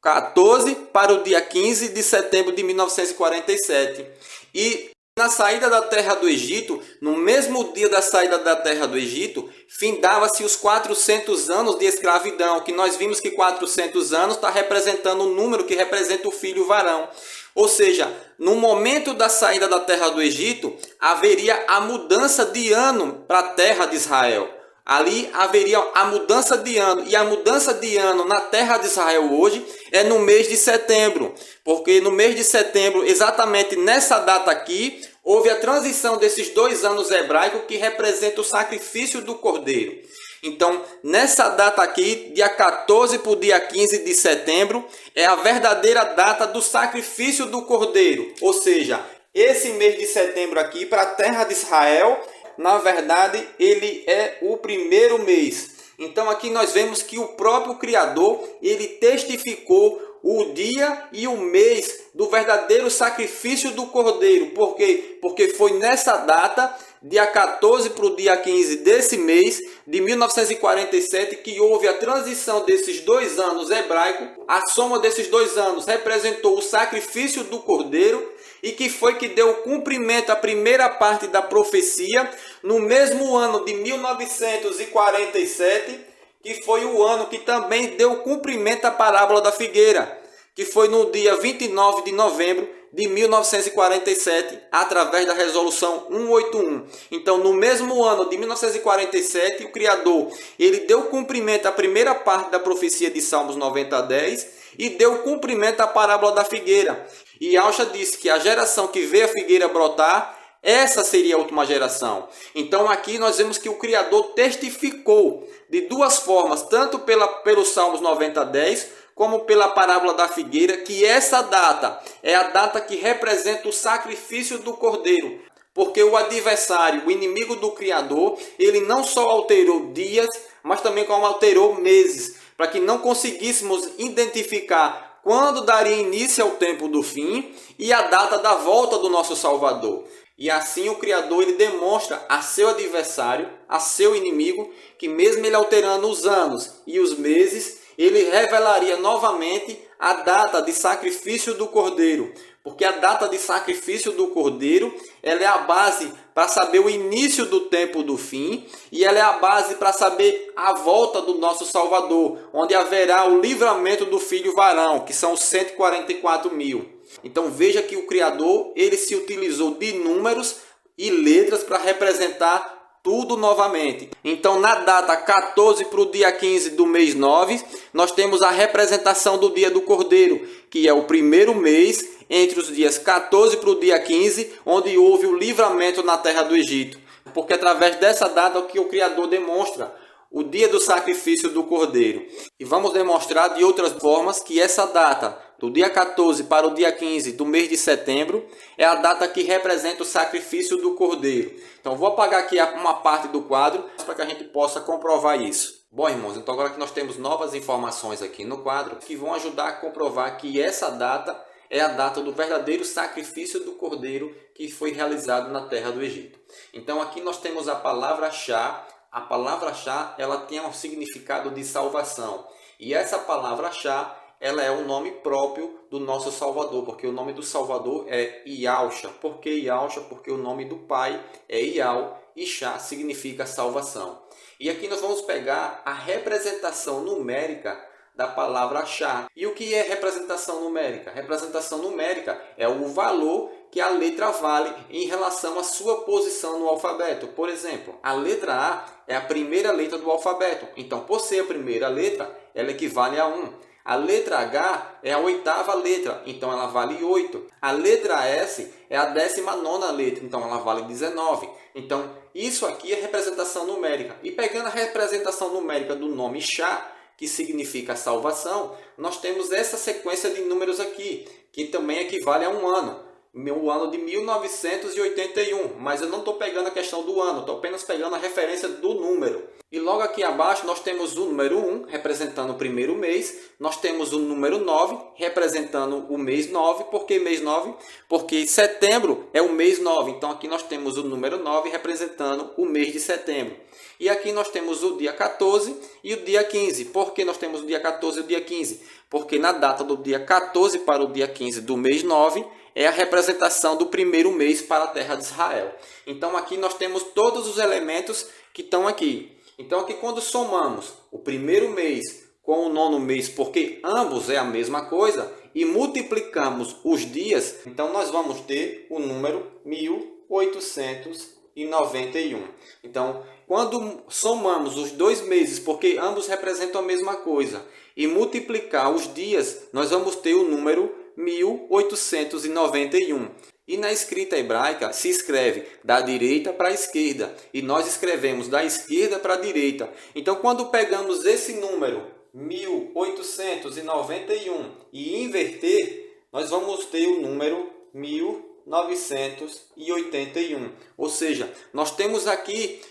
14 para o dia 15 de setembro de 1947. E na saída da terra do Egito, no mesmo dia da saída da terra do Egito, findava-se os 400 anos de escravidão, que nós vimos que 400 anos está representando o número que representa o filho varão. Ou seja, no momento da saída da terra do Egito, haveria a mudança de ano para a terra de Israel. Ali haveria a mudança de ano, e a mudança de ano na terra de Israel hoje é no mês de setembro, porque no mês de setembro, exatamente nessa data aqui, houve a transição desses 2 anos hebraicos que representa o sacrifício do cordeiro. Então, nessa data aqui, dia 14 para o dia 15 de setembro, é a verdadeira data do sacrifício do cordeiro. Ou seja, esse mês de setembro aqui, para a terra de Israel, na verdade, ele é o primeiro mês. Então aqui nós vemos que o próprio Criador, ele testificou o dia e o mês do verdadeiro sacrifício do cordeiro. Por quê? Porque foi nessa data, dia 14 para o dia 15 desse mês de 1947, que houve a transição desses 2 anos hebraicos. A soma desses 2 anos representou o sacrifício do cordeiro, e que foi que deu cumprimento à primeira parte da profecia no mesmo ano de 1947, que foi o ano que também deu cumprimento à parábola da figueira, que foi no dia 29 de novembro de 1947, através da resolução 181. Então, no mesmo ano de 1947, o Criador ele deu cumprimento à primeira parte da profecia de Salmos 90:10 e deu cumprimento à parábola da figueira. E Yahshua disse que a geração que vê a figueira brotar, essa seria a última geração. Então aqui nós vemos que o Criador testificou de duas formas, tanto pelos Salmos 90:10, como pela parábola da figueira, que essa data é a data que representa o sacrifício do Cordeiro. Porque o adversário, o inimigo do Criador, ele não só alterou dias, mas também como alterou meses, para que não conseguíssemos identificar quando daria início ao tempo do fim e a data da volta do nosso Salvador. E assim o Criador ele demonstra a seu adversário, a seu inimigo, que mesmo ele alterando os anos e os meses, ele revelaria novamente a data de sacrifício do Cordeiro. Porque a data de sacrifício do Cordeiro, ela é a base para saber o início do tempo do fim, e ela é a base para saber a volta do nosso Salvador, onde haverá o livramento do filho varão, que são os 144 mil. Então veja que o Criador ele se utilizou de números e letras para representar tudo novamente. Então na data 14 para o dia 15 do mês 9, nós temos a representação do dia do Cordeiro, que é o primeiro mês entre os dias 14 para o dia 15, onde houve o livramento na terra do Egito. Porque através dessa data que o Criador demonstra o dia do sacrifício do Cordeiro. E vamos demonstrar de outras formas que essa data, do dia 14 para o dia 15 do mês de setembro, é a data que representa o sacrifício do Cordeiro. Então vou apagar aqui uma parte do quadro para que a gente possa comprovar isso. Bom, irmãos, então agora que nós temos novas informações aqui no quadro que vão ajudar a comprovar que essa data é a data do verdadeiro sacrifício do Cordeiro que foi realizado na terra do Egito. Então aqui nós temos a palavra Shá. A palavra Shá, ela tem um significado de salvação. E essa palavra Shá, ela é o nome próprio do nosso Salvador, porque o nome do Salvador é Yahshua. Por que Yahshua? Porque o nome do Pai é Yahweh e Shá significa salvação. E aqui nós vamos pegar a representação numérica da palavra Shá. E o que é representação numérica? Representação numérica é o valor que a letra vale em relação à sua posição no alfabeto. Por exemplo, a letra A é a primeira letra do alfabeto. Então, por ser a primeira letra, ela equivale a 1. A letra H é a oitava letra, então ela vale 8. A letra S é a 19ª letra, então ela vale 19. Então, isso aqui é representação numérica. E pegando a representação numérica do nome Shá, que significa salvação, nós temos essa sequência de números aqui, que também equivale a um ano. O ano de 1981, mas eu não estou pegando a questão do ano, estou apenas pegando a referência do número. E logo aqui abaixo nós temos o número 1, representando o primeiro mês. Nós temos o número 9, representando o mês 9. Por que mês 9? Porque setembro é o mês 9. Então aqui nós temos o número 9, representando o mês de setembro. E aqui nós temos o dia 14 e o dia 15. Por que nós temos o dia 14 e o dia 15? Porque na data do dia 14 para o dia 15 do mês 9, é a representação do primeiro mês para a terra de Israel. Então aqui nós temos todos os elementos que estão aqui. Então aqui quando somamos o primeiro mês com o nono mês, porque ambos é a mesma coisa, e multiplicamos os dias, então nós vamos ter o número 1891. Então quando somamos os dois meses, porque ambos representam a mesma coisa, e multiplicar os dias, nós vamos ter o número 1891. E na escrita hebraica se escreve da direita para a esquerda. E nós escrevemos da esquerda para a direita. Então, quando pegamos esse número 1891 e inverter, nós vamos ter o número 1981. Ou seja, nós temos aqui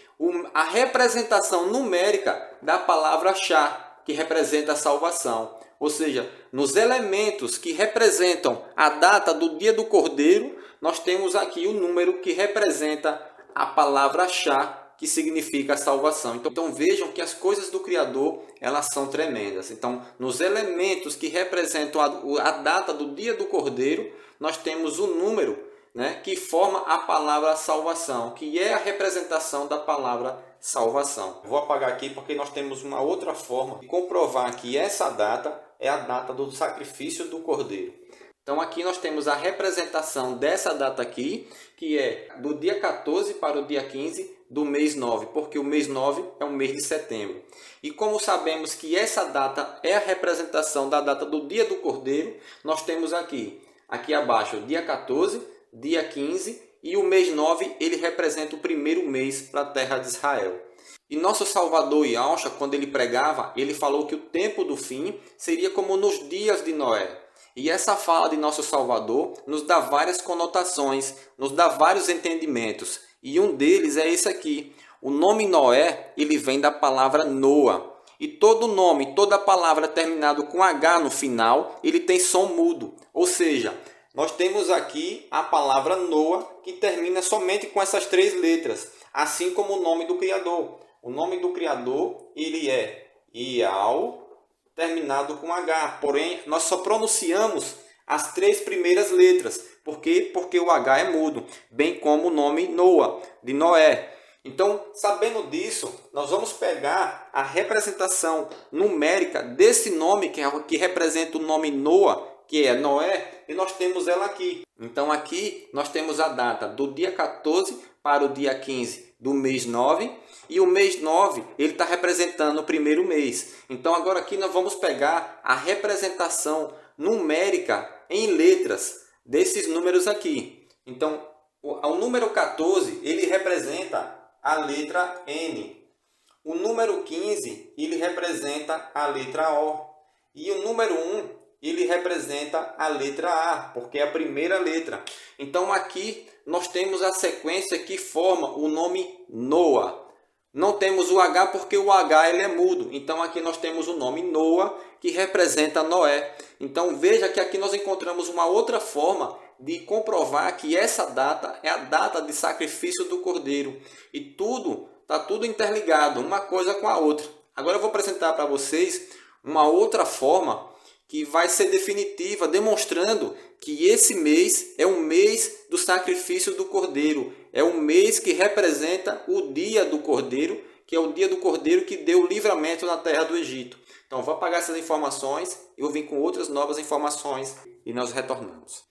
a representação numérica da palavra Shá, que representa a salvação. Ou seja, nos elementos que representam a data do dia do Cordeiro, nós temos aqui o número que representa a palavra Shá, que significa a salvação. Então vejam que as coisas do Criador, elas são tremendas. Então, nos elementos que representam a data do dia do Cordeiro, nós temos o número, né, que forma a palavra salvação, que é a representação da palavra salvação. Vou apagar aqui porque nós temos uma outra forma de comprovar que essa data é a data do sacrifício do Cordeiro. Então aqui nós temos a representação dessa data aqui, que é do dia 14 para o dia 15 do mês 9, porque o mês 9 é o mês de setembro. E como sabemos que essa data é a representação da data do dia do Cordeiro, nós temos aqui abaixo, dia 14, dia 15, e o mês 9 ele representa o primeiro mês para a terra de Israel. E nosso Salvador Yahshua, quando ele pregava, ele falou que o tempo do fim seria como nos dias de Noé. E essa fala de nosso Salvador nos dá várias conotações, nos dá vários entendimentos. E um deles é esse aqui. O nome Noé, ele vem da palavra Noa. E todo nome, toda palavra terminado com H no final, ele tem som mudo. Ou seja, nós temos aqui a palavra Noa, que termina somente com essas 3 letras. Assim como o nome do Criador. O nome do Criador, ele é Ial, terminado com H, porém nós só pronunciamos as 3 primeiras letras. Por quê? Porque o H é mudo, bem como o nome Noa, de Noé. Então, sabendo disso, nós vamos pegar a representação numérica desse nome, que representa o nome Noa, que é Noé, e nós temos ela aqui. Então aqui nós temos a data do dia 14 para o dia 15 do mês 9, e o mês 9 ele está representando o primeiro mês. Então agora aqui nós vamos pegar a representação numérica em letras desses números aqui. Então o número 14 ele representa a letra N. O número 15 ele representa a letra O. E o número 1 ele representa a letra A, porque é a primeira letra. Então aqui nós temos a sequência que forma o nome Noa. Não temos o H porque o H ele é mudo. Então aqui nós temos o nome Noa, que representa Noé. Então veja que aqui nós encontramos uma outra forma de comprovar que essa data é a data de sacrifício do Cordeiro. E está tudo interligado, uma coisa com a outra. Agora eu vou apresentar para vocês uma outra forma que vai ser definitiva, demonstrando que esse mês é o mês do sacrifício do Cordeiro. É o mês que representa o dia do Cordeiro, que é o dia do Cordeiro que deu o livramento na terra do Egito. Então, vou apagar essas informações e vou vir com outras novas informações e nós retornamos.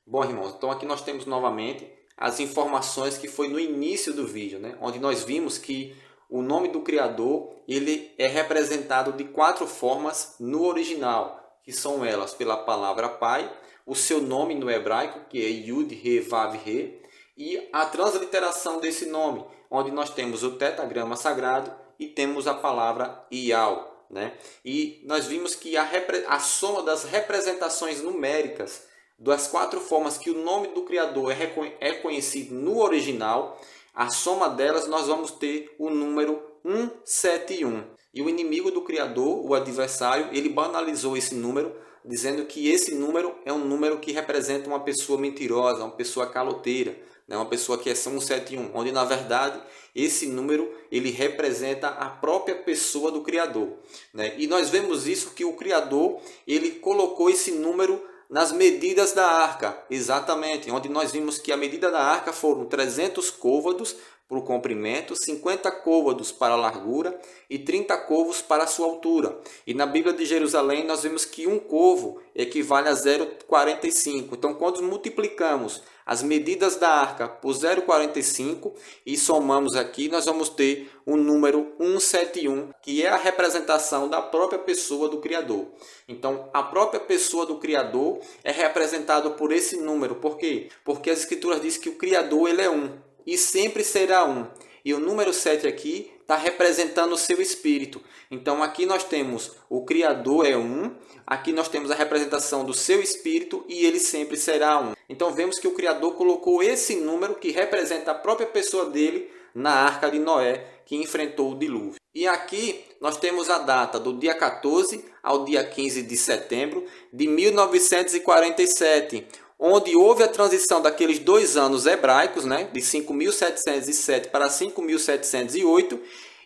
Bom, irmãos, então aqui nós temos novamente as informações que foi no início do vídeo, né? Onde nós vimos que o nome do Criador ele é representado de 4 formas no original, que são elas pela palavra Pai, o seu nome no hebraico, que é Yud, He, Vav, He, e a transliteração desse nome, onde nós temos o tetragrama sagrado e temos a palavra Ial, né? E nós vimos que a soma das representações numéricas das 4 formas que o nome do Criador é conhecido no original, a soma delas nós vamos ter o número 171. E o inimigo do Criador, o adversário, ele banalizou esse número, dizendo que esse número é um número que representa uma pessoa mentirosa, uma pessoa caloteira, né? Uma pessoa que é 171, onde na verdade esse número ele representa a própria pessoa do Criador, né? E nós vemos isso que o Criador ele colocou esse número nas medidas da arca, exatamente, onde nós vimos que a medida da arca foram 300 côvados para o comprimento, 50 côvados para a largura e 30 côvados para a sua altura. E na Bíblia de Jerusalém nós vemos que um côvado equivale a 0,45. Então quando multiplicamos as medidas da arca por 0,45 e somamos aqui, nós vamos ter o número 171, que é a representação da própria pessoa do Criador. Então a própria pessoa do Criador é representada por esse número. Por quê? Porque as Escrituras dizem que o Criador ele é um. E sempre será um. E o número 7 aqui está representando o seu espírito. Então aqui nós temos o Criador é um. Aqui nós temos a representação do seu espírito e ele sempre será um. Então vemos que o Criador colocou esse número que representa a própria pessoa dele na arca de Noé que enfrentou o dilúvio. E aqui nós temos a data do dia 14 ao dia 15 de setembro de 1947. onde houve a transição daqueles 2 anos hebraicos, né, de 5.707 para 5.708,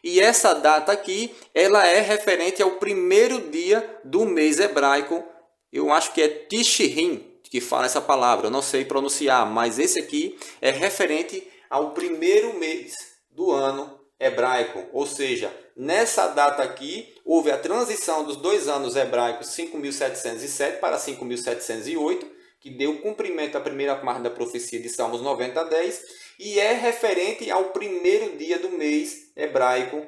e essa data aqui, ela é referente ao primeiro dia do mês hebraico. Eu acho que é Tishrin que fala essa palavra, eu não sei pronunciar, mas esse aqui é referente ao primeiro mês do ano hebraico, ou seja, nessa data aqui houve a transição dos 2 anos hebraicos 5.707 para 5.708, que deu cumprimento à primeira parte da profecia de Salmos 90:10, e é referente ao primeiro dia do mês hebraico,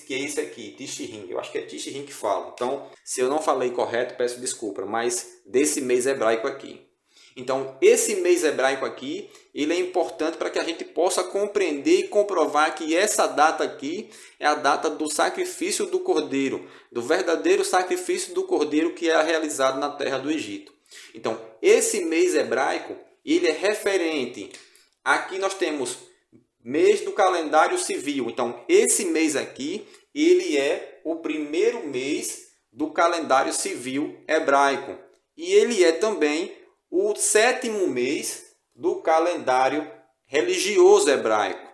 que é esse aqui, Tishrin. Eu acho que é Tishrin que fala. Então, se eu não falei correto, peço desculpa, mas desse mês hebraico aqui. Então, esse mês hebraico aqui, ele é importante para que a gente possa compreender e comprovar que essa data aqui é a data do sacrifício do Cordeiro, do verdadeiro sacrifício do Cordeiro que é realizado na terra do Egito. Então, esse mês hebraico, ele é referente. Aqui nós temos mês do calendário civil. Então, esse mês aqui, ele é o primeiro mês do calendário civil hebraico. E ele é também o 7º mês do calendário religioso hebraico.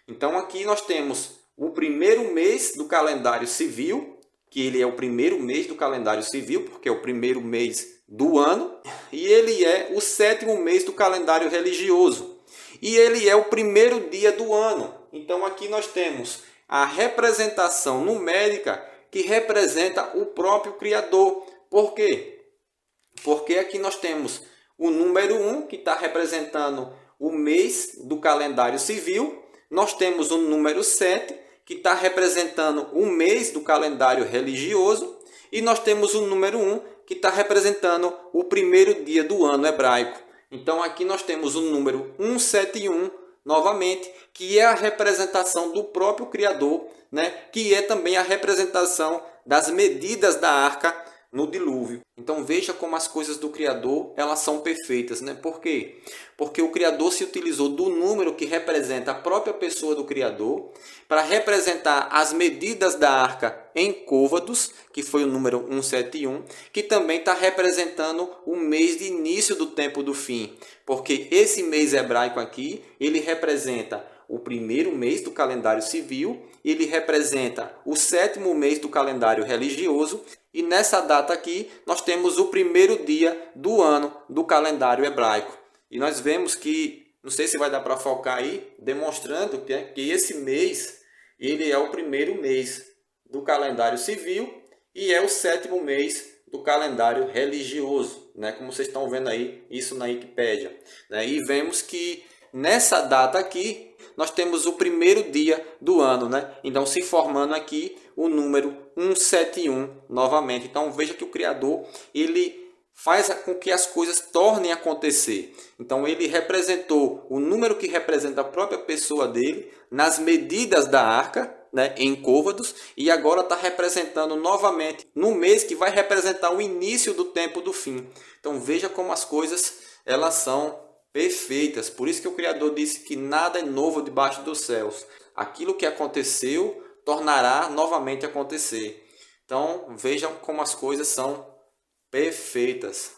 Então, aqui nós temos o primeiro mês do calendário civil, que ele é o primeiro mês do calendário civil, porque é o primeiro mês do ano, e ele é o 7º mês do calendário religioso. E ele é o primeiro dia do ano. Então aqui nós temos a representação numérica que representa o próprio Criador. Por quê? Porque aqui nós temos o número 1, que está representando o mês do calendário civil. Nós temos o número 7, que está representando o mês do calendário religioso. E nós temos o número 1, que está representando o primeiro dia do ano hebraico. Então, aqui nós temos o número 171, novamente, que é a representação do próprio Criador, né? Que é também a representação das medidas da arca no dilúvio. Então, veja como as coisas do Criador, elas são perfeitas, né? Por quê? Porque o Criador se utilizou do número que representa a própria pessoa do Criador para representar as medidas da arca em côvados, que foi o número 171, que também está representando o mês de início do tempo do fim. Porque esse mês hebraico aqui, ele representa o primeiro mês do calendário civil, ele representa o 7º mês do calendário religioso, e nessa data aqui nós temos o primeiro dia do ano do calendário hebraico. E nós vemos que, não sei se vai dar para focar aí, demonstrando que esse mês ele é o primeiro mês do calendário civil e é o 7º mês do calendário religioso, né? Como vocês estão vendo aí, isso na Wikipédia, né? E vemos que nessa data aqui nós temos o primeiro dia do ano, né? Então, se formando aqui o número 171 novamente. Então, veja que o Criador, ele faz com que as coisas tornem a acontecer. Então, ele representou o número que representa a própria pessoa dele nas medidas da arca, né, em côvados, e agora está representando novamente no mês que vai representar o início do tempo do fim. Então, veja como as coisas elas são perfeitas. Por isso que o Criador disse que nada é novo debaixo dos céus. Aquilo que aconteceu tornará novamente a acontecer. Então, vejam como as coisas são perfeitas.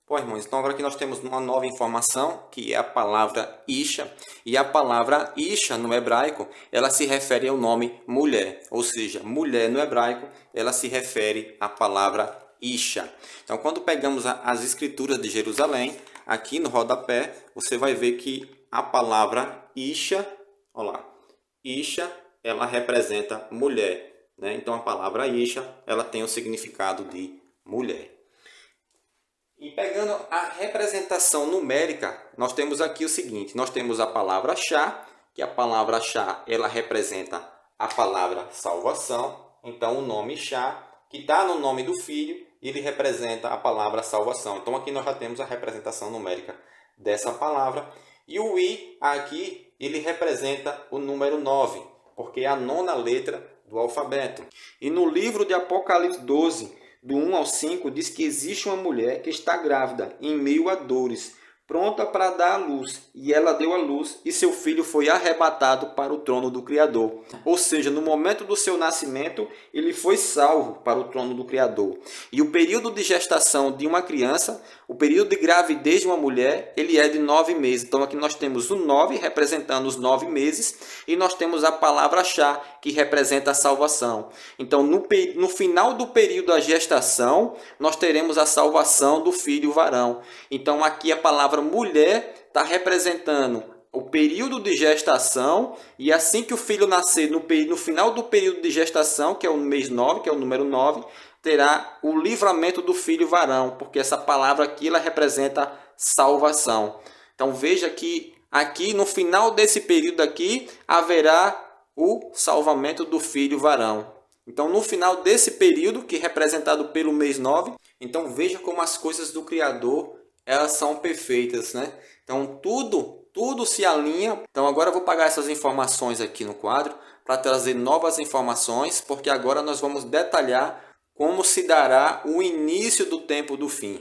Bom, irmãos, então agora aqui nós temos uma nova informação, que é a palavra Isha. E a palavra Isha, no hebraico, ela se refere ao nome mulher. Ou seja, mulher no hebraico, ela se refere à palavra Isha. Então, quando pegamos as escrituras de Jerusalém, aqui no rodapé, você vai ver que a palavra Isha, olha lá, Isha, ela representa mulher, né? Então, a palavra Isha, ela tem o significado de mulher. E pegando a representação numérica, nós temos aqui o seguinte, nós temos a palavra Shá, que a palavra Shá, ela representa a palavra salvação. Então, o nome Shá, que está no nome do filho, ele representa a palavra salvação. Então, aqui nós já temos a representação numérica dessa palavra. E o I aqui, ele representa o número 9, porque é a 9ª letra do alfabeto. E no livro de Apocalipse 12, do 1 ao 5, diz que existe uma mulher que está grávida em meio a dores, pronta para dar à luz. E ela deu à luz, e seu filho foi arrebatado para o trono do Criador. Ou seja, no momento do seu nascimento, ele foi salvo para o trono do Criador. E o período de gestação de uma criança, o período de gravidez de uma mulher, ele é de 9 meses. Então aqui nós temos o 9 representando os 9 meses, e nós temos a palavra Shá, que representa a salvação. Então no final do período da gestação, nós teremos a salvação do filho varão. Então aqui a palavra mulher está representando o período de gestação, e assim que o filho nascer, no final do período de gestação, que é o mês 9, que é o número 9, terá o livramento do filho varão, porque essa palavra aqui ela representa salvação. Então veja que aqui no final desse período aqui haverá o salvamento do filho varão. Então no final desse período, que é representado pelo mês 9, então veja como as coisas do Criador elas são perfeitas, né? Então tudo se alinha. Então agora eu vou pagar essas informações aqui no quadro para trazer novas informações, porque agora nós vamos detalhar como se dará o início do tempo do fim.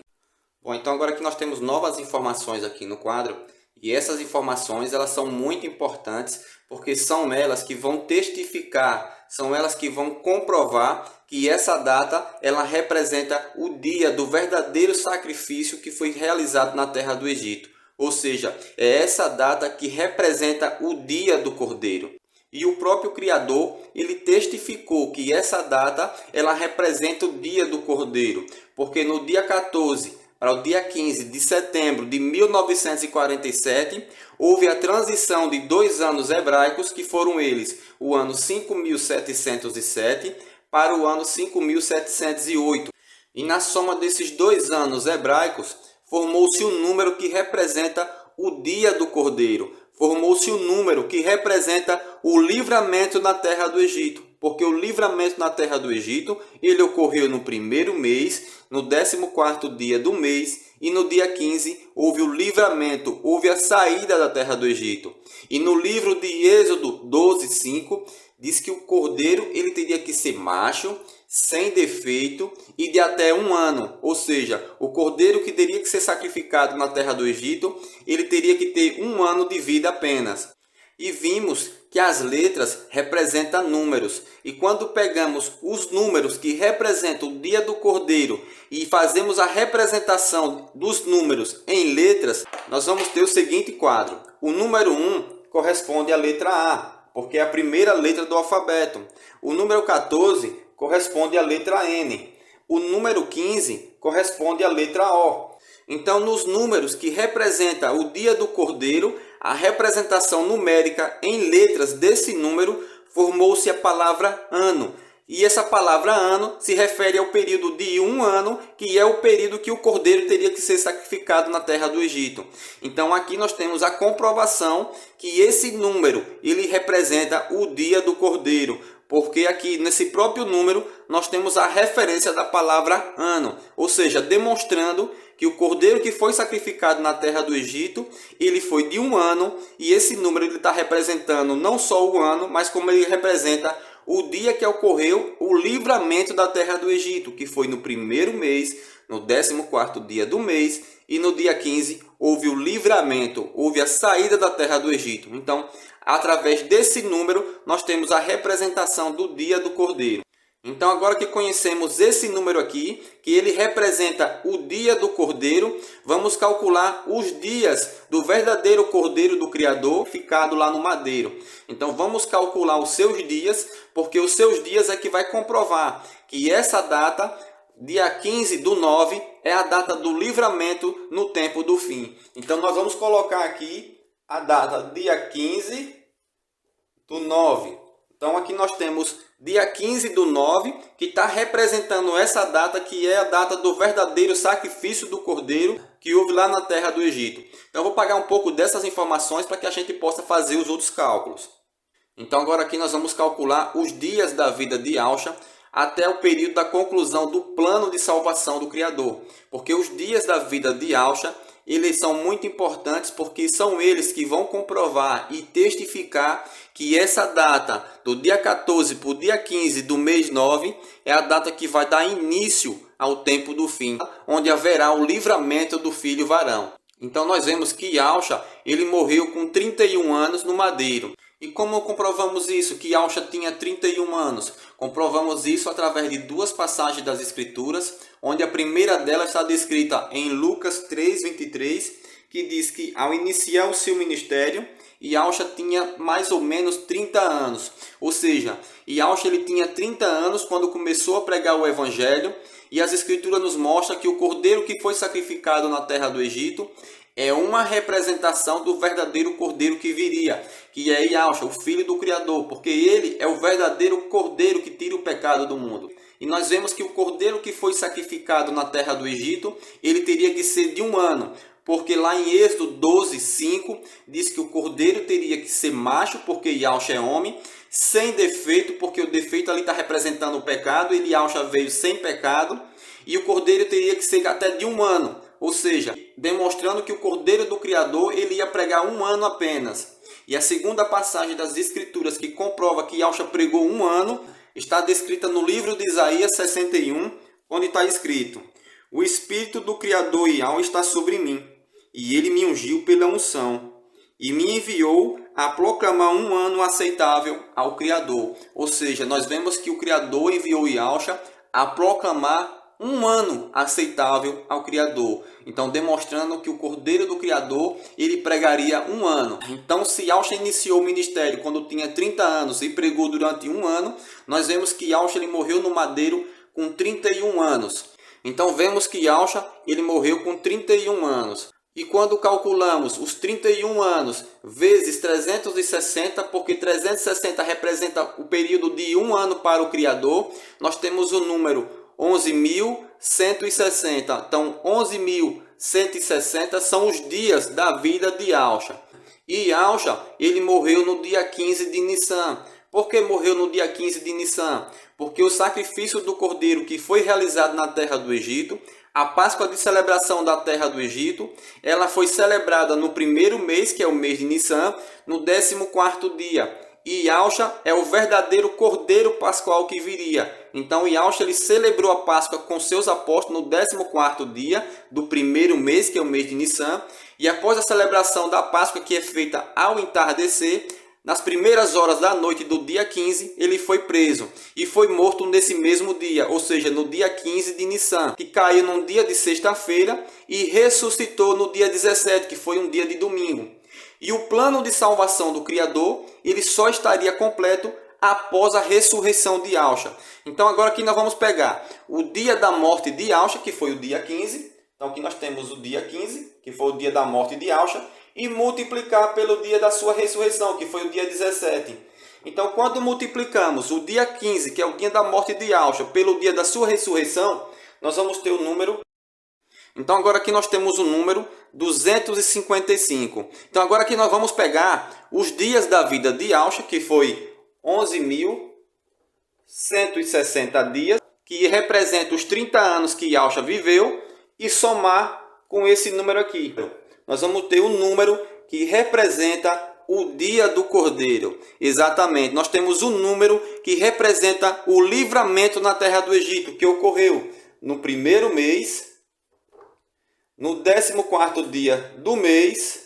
Bom, então agora que nós temos novas informações aqui no quadro, e essas informações elas são muito importantes, porque são elas que vão testificar, são elas que vão comprovar que essa data ela representa o dia do verdadeiro sacrifício que foi realizado na terra do Egito. Ou seja, é essa data que representa o dia do Cordeiro. E o próprio Criador, ele testificou que essa data ela representa o dia do Cordeiro, porque no dia 14 para o dia 15 de setembro de 1947, houve a transição de 2 anos hebraicos, que foram eles o ano 5707 para o ano 5708. E na soma desses 2 anos hebraicos, formou-se um número que representa o dia do Cordeiro. Formou-se um número que representa o livramento na terra do Egito. Porque o livramento na terra do Egito, ele ocorreu no primeiro mês, no 14º dia do mês, e no dia 15 houve o livramento, houve a saída da terra do Egito. E no livro de Êxodo 12:5, diz que o cordeiro ele teria que ser macho, sem defeito e de até 1 ano. Ou seja, o cordeiro que teria que ser sacrificado na terra do Egito, ele teria que ter 1 ano de vida apenas. E vimos que as letras representam números. E quando pegamos os números que representam o dia do Cordeiro e fazemos a representação dos números em letras, nós vamos ter o seguinte quadro. O número 1 corresponde à letra A, porque é a primeira letra do alfabeto. O número 14 corresponde à letra N. O número 15 corresponde à letra O. Então, nos números que representam o dia do Cordeiro, a representação numérica em letras desse número formou-se a palavra ano. E essa palavra ano se refere ao período de 1 ano, que é o período que o cordeiro teria que ser sacrificado na terra do Egito. Então aqui nós temos a comprovação que esse número ele representa o dia do cordeiro. Porque aqui nesse próprio número nós temos a referência da palavra ano, ou seja, demonstrando que o cordeiro que foi sacrificado na terra do Egito, ele foi de 1 ano, e esse número está representando não só o ano, mas como ele representa o dia que ocorreu o livramento da terra do Egito, que foi no primeiro mês, no 14º dia do mês, e no dia 15 houve o livramento, houve a saída da terra do Egito. Então, através desse número, nós temos a representação do dia do Cordeiro. Então, agora que conhecemos esse número aqui, que ele representa o dia do Cordeiro, vamos calcular os dias do verdadeiro Cordeiro do Criador, ficado lá no madeiro. Então, vamos calcular os seus dias, porque os seus dias é que vai comprovar que essa data, dia 15/9, é a data do livramento no tempo do fim. Então, nós vamos colocar aqui a data dia 15/9. Então, aqui nós temos dia 15/9, que está representando essa data, que é a data do verdadeiro sacrifício do Cordeiro que houve lá na terra do Egito. Então, eu vou pagar um pouco dessas informações para que a gente possa fazer os outros cálculos. Então, agora aqui nós vamos calcular os dias da vida de Alcha até o período da conclusão do plano de salvação do Criador. Porque os dias da vida de Alcha, eles são muito importantes, porque são eles que vão comprovar e testificar que essa data, do dia 14 para o dia 15 do mês 9, é a data que vai dar início ao tempo do fim, onde haverá o livramento do filho varão. Então nós vemos que Yahshua, ele morreu com 31 anos no madeiro. E como comprovamos isso, que Yahshua tinha 31 anos? Comprovamos isso através de duas passagens das Escrituras, onde a primeira delas está descrita em Lucas 3:23, que diz que ao iniciar o seu ministério, Yahshua tinha mais ou menos 30 anos. Ou seja, Yahshua ele tinha 30 anos quando começou a pregar o Evangelho, e as Escrituras nos mostram que o cordeiro que foi sacrificado na terra do Egito é uma representação do verdadeiro cordeiro que viria, que é Yahshua, o Filho do Criador, porque ele é o verdadeiro cordeiro que tira o pecado do mundo. E nós vemos que o cordeiro que foi sacrificado na terra do Egito, ele teria que ser de 1 ano, porque lá em Êxodo 12:5 diz que o cordeiro teria que ser macho, porque Yahshua é homem, sem defeito, porque o defeito ali está representando o pecado, e Yahshua veio sem pecado, e o cordeiro teria que ser até de 1 ano, ou seja, demonstrando que o cordeiro do Criador ele ia pregar 1 ano apenas. E a segunda passagem das Escrituras que comprova que Yahshua pregou 1 ano está descrita no livro de Isaías 61, onde está escrito: o Espírito do Criador Yahweh está sobre mim, e ele me ungiu pela unção, e me enviou a proclamar 1 ano aceitável ao Criador. Ou seja, nós vemos que o Criador enviou Yahshua a proclamar 1 ano aceitável ao Criador. Então, demonstrando que o Cordeiro do Criador, ele pregaria 1 ano. Então, se Yahshua iniciou o ministério quando tinha 30 anos e pregou durante 1 ano, nós vemos que Yahshua ele morreu no madeiro com 31 anos. Então, vemos que Yahshua ele morreu com 31 anos. E quando calculamos os 31 anos vezes 360, porque 360 representa o período de 1 ano para o Criador, nós temos o número 11.160. Então, 11.160 são os dias da vida de Yahshua. E Yahshua, ele morreu no dia 15 de Nissan. Por que morreu no dia 15 de Nissan? Porque o sacrifício do cordeiro que foi realizado na terra do Egito, a Páscoa de celebração da terra do Egito, ela foi celebrada no primeiro mês, que é o mês de Nissan, no 14º dia. E Yahshua é o verdadeiro cordeiro pascual que viria. Então Yahshua ele celebrou a Páscoa com seus apóstolos no 14º dia do primeiro mês, que é o mês de Nissan. E após a celebração da Páscoa, que é feita ao entardecer, nas primeiras horas da noite do dia 15, ele foi preso e foi morto nesse mesmo dia, ou seja, no dia 15 de Nissan, que caiu num dia de sexta-feira e ressuscitou no dia 17, que foi um dia de domingo. E o plano de salvação do Criador, ele só estaria completo após a ressurreição de Yahshua. Então agora aqui nós vamos pegar o dia da morte de Yahshua, que foi o dia 15. Então aqui nós temos o dia 15, que foi o dia da morte de Yahshua, e multiplicar pelo dia da sua ressurreição, que foi o dia 17. Então, quando multiplicamos o dia 15, que é o dia da morte de Yahshua, pelo dia da sua ressurreição, nós vamos ter o número. Então, agora aqui nós temos o número 255. Então, agora aqui nós vamos pegar os dias da vida de Yahshua, que foi 11.160 dias, que representa os 30 anos que Yahshua viveu, e somar com esse número aqui. Nós vamos ter o número que representa o dia do Cordeiro. Exatamente. Nós temos o número que representa o livramento na terra do Egito, que ocorreu no primeiro mês, no 14º dia do mês,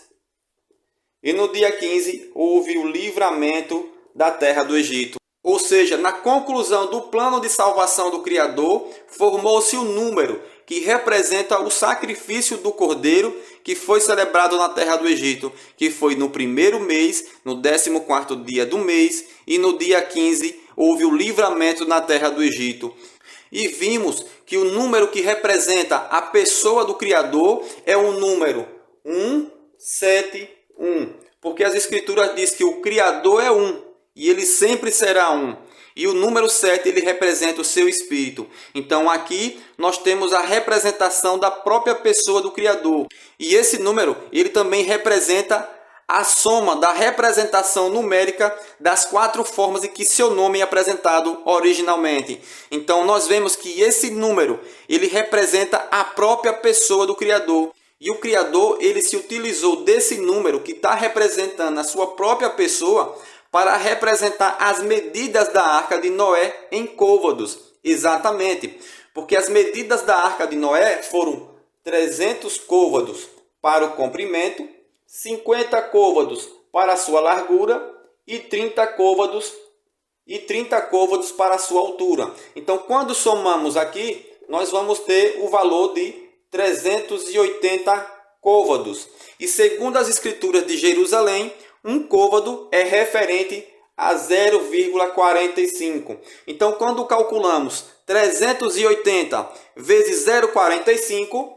e no dia 15 houve o livramento da terra do Egito. Ou seja, na conclusão do plano de salvação do Criador, formou-se o número que representa o sacrifício do Cordeiro que foi celebrado na terra do Egito, que foi no primeiro mês, no 14º dia do mês, e no dia 15 houve o livramento na terra do Egito. E vimos que o número que representa a pessoa do Criador é o número 171, porque as Escrituras dizem que o Criador é um, e ele sempre será um. E o número 7, ele representa o seu espírito. Então aqui nós temos a representação da própria pessoa do Criador. E esse número, ele também representa a soma da representação numérica das 4 formas em que seu nome é apresentado originalmente. Então nós vemos que esse número, ele representa a própria pessoa do Criador. E o Criador, ele se utilizou desse número que está representando a sua própria pessoa para representar as medidas da Arca de Noé em côvados. Exatamente, porque as medidas da Arca de Noé foram 300 côvados. para o comprimento, 50 côvados para a sua largura e 30 côvados para a sua altura. Então, quando somamos aqui, nós vamos ter o valor de 380 côvados. E segundo as escrituras de Jerusalém, um côvado é referente a 0,45. Então, quando calculamos 380 vezes 0,45,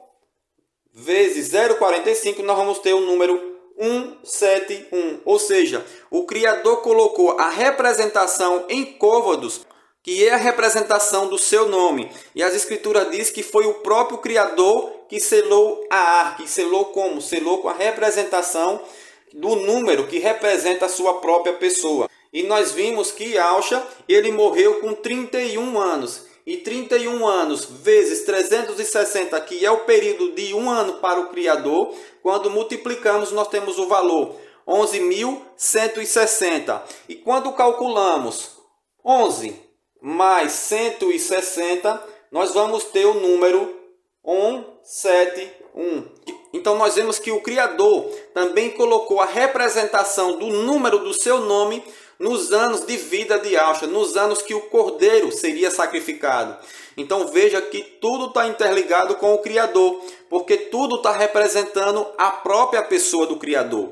nós vamos ter o número 171. Ou seja, o Criador colocou a representação em côvados, que é a representação do seu nome. E as Escrituras diz que foi o próprio Criador que selou a arca. E selou como? Selou com a representação do número que representa a sua própria pessoa. E nós vimos que Yahshua, ele morreu com 31 anos. E 31 anos vezes 360, que é o período de um ano para o Criador, quando multiplicamos, nós temos o valor 11.160. E quando calculamos 11 mais 160, nós vamos ter o número 171. Então nós vemos que o Criador também colocou a representação do número do seu nome nos anos de vida de Yahshua, nos anos que o Cordeiro seria sacrificado. Então veja que tudo está interligado com o Criador, porque tudo está representando a própria pessoa do Criador.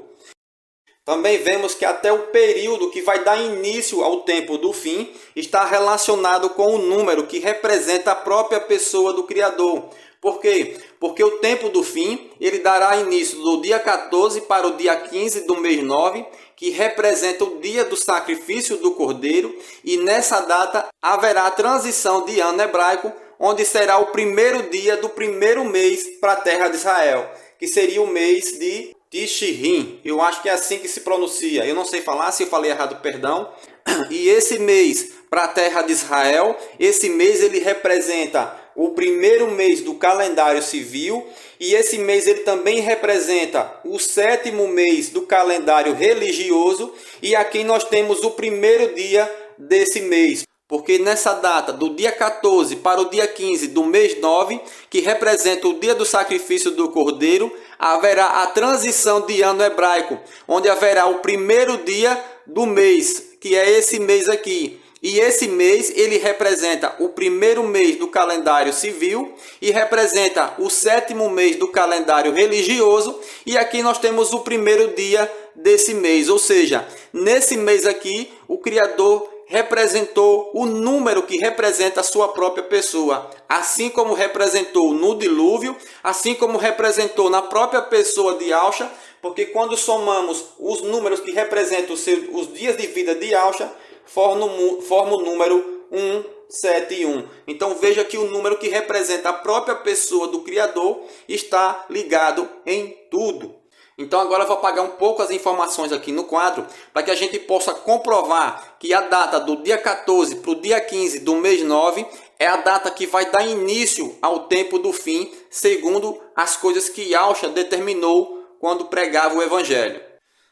Também vemos que até o período que vai dar início ao tempo do fim está relacionado com o número que representa a própria pessoa do Criador. Por quê? Porque o tempo do fim, ele dará início do dia 14 para o dia 15 do mês 9, que representa o dia do sacrifício do Cordeiro, e nessa data haverá a transição de ano hebraico, onde será o primeiro dia do primeiro mês para a terra de Israel, que seria o mês de Tishrim. Eu acho que é assim que se pronuncia. Eu não sei falar, se eu falei errado, perdão. E esse mês para a terra de Israel, esse mês ele representa o primeiro mês do calendário civil, e esse mês ele também representa o 7º mês do calendário religioso, e aqui nós temos o primeiro dia desse mês, porque nessa data, do dia 14 para o dia 15 do mês 9, que representa o dia do sacrifício do Cordeiro, haverá a transição de ano hebraico, onde haverá o primeiro dia do mês, que é esse mês aqui. E esse mês ele representa o primeiro mês do calendário civil e representa o 7º mês do calendário religioso. E aqui nós temos o primeiro dia desse mês. Ou seja, nesse mês aqui o Criador representou o número que representa a sua própria pessoa. Assim como representou no dilúvio, assim como representou na própria pessoa de Yahshua. Porque quando somamos os números que representam os dias de vida de Yahshua, forma o número 171. Então veja que o número que representa a própria pessoa do Criador está ligado em tudo. Então agora eu vou apagar um pouco as informações aqui no quadro, para que a gente possa comprovar que a data do dia 14 para o dia 15 do mês 9 é a data que vai dar início ao tempo do fim, segundo as coisas que Yahshua determinou quando pregava o Evangelho.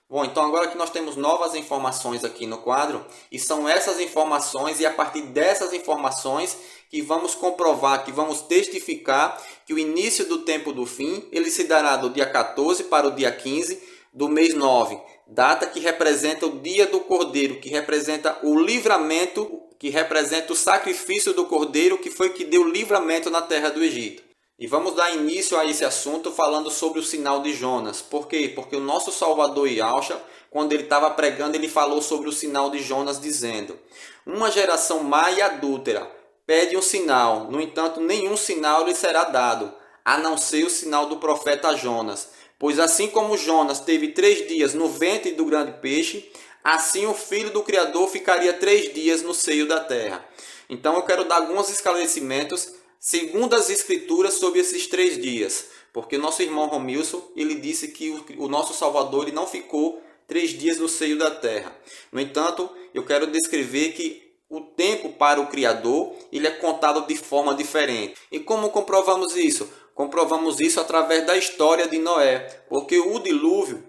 Bom, então agora que nós temos novas informações aqui no quadro, e são essas informações e a partir dessas informações que vamos comprovar, que vamos testificar que o início do tempo do fim, ele se dará do dia 14 para o dia 15 do mês 9, data que representa o dia do Cordeiro, que representa o livramento, que representa o sacrifício do Cordeiro, que foi que deu livramento na terra do Egito. E vamos dar início a esse assunto falando sobre o sinal de Jonas. Por quê? Porque o nosso Salvador Yahshua, quando ele estava pregando, ele falou sobre o sinal de Jonas, dizendo: uma geração má e adúltera pede um sinal, no entanto, nenhum sinal lhe será dado, a não ser o sinal do profeta Jonas. Pois assim como Jonas teve 3 dias no ventre do grande peixe, assim o Filho do Criador ficaria 3 dias no seio da terra. Então eu quero dar alguns esclarecimentos segundo as Escrituras sobre esses 3 dias, porque nosso irmão Romilson, ele disse que o nosso Salvador ele não ficou 3 dias no seio da terra. No entanto, eu quero descrever que o tempo para o Criador ele é contado de forma diferente. E como comprovamos isso? Comprovamos isso através da história de Noé, porque o dilúvio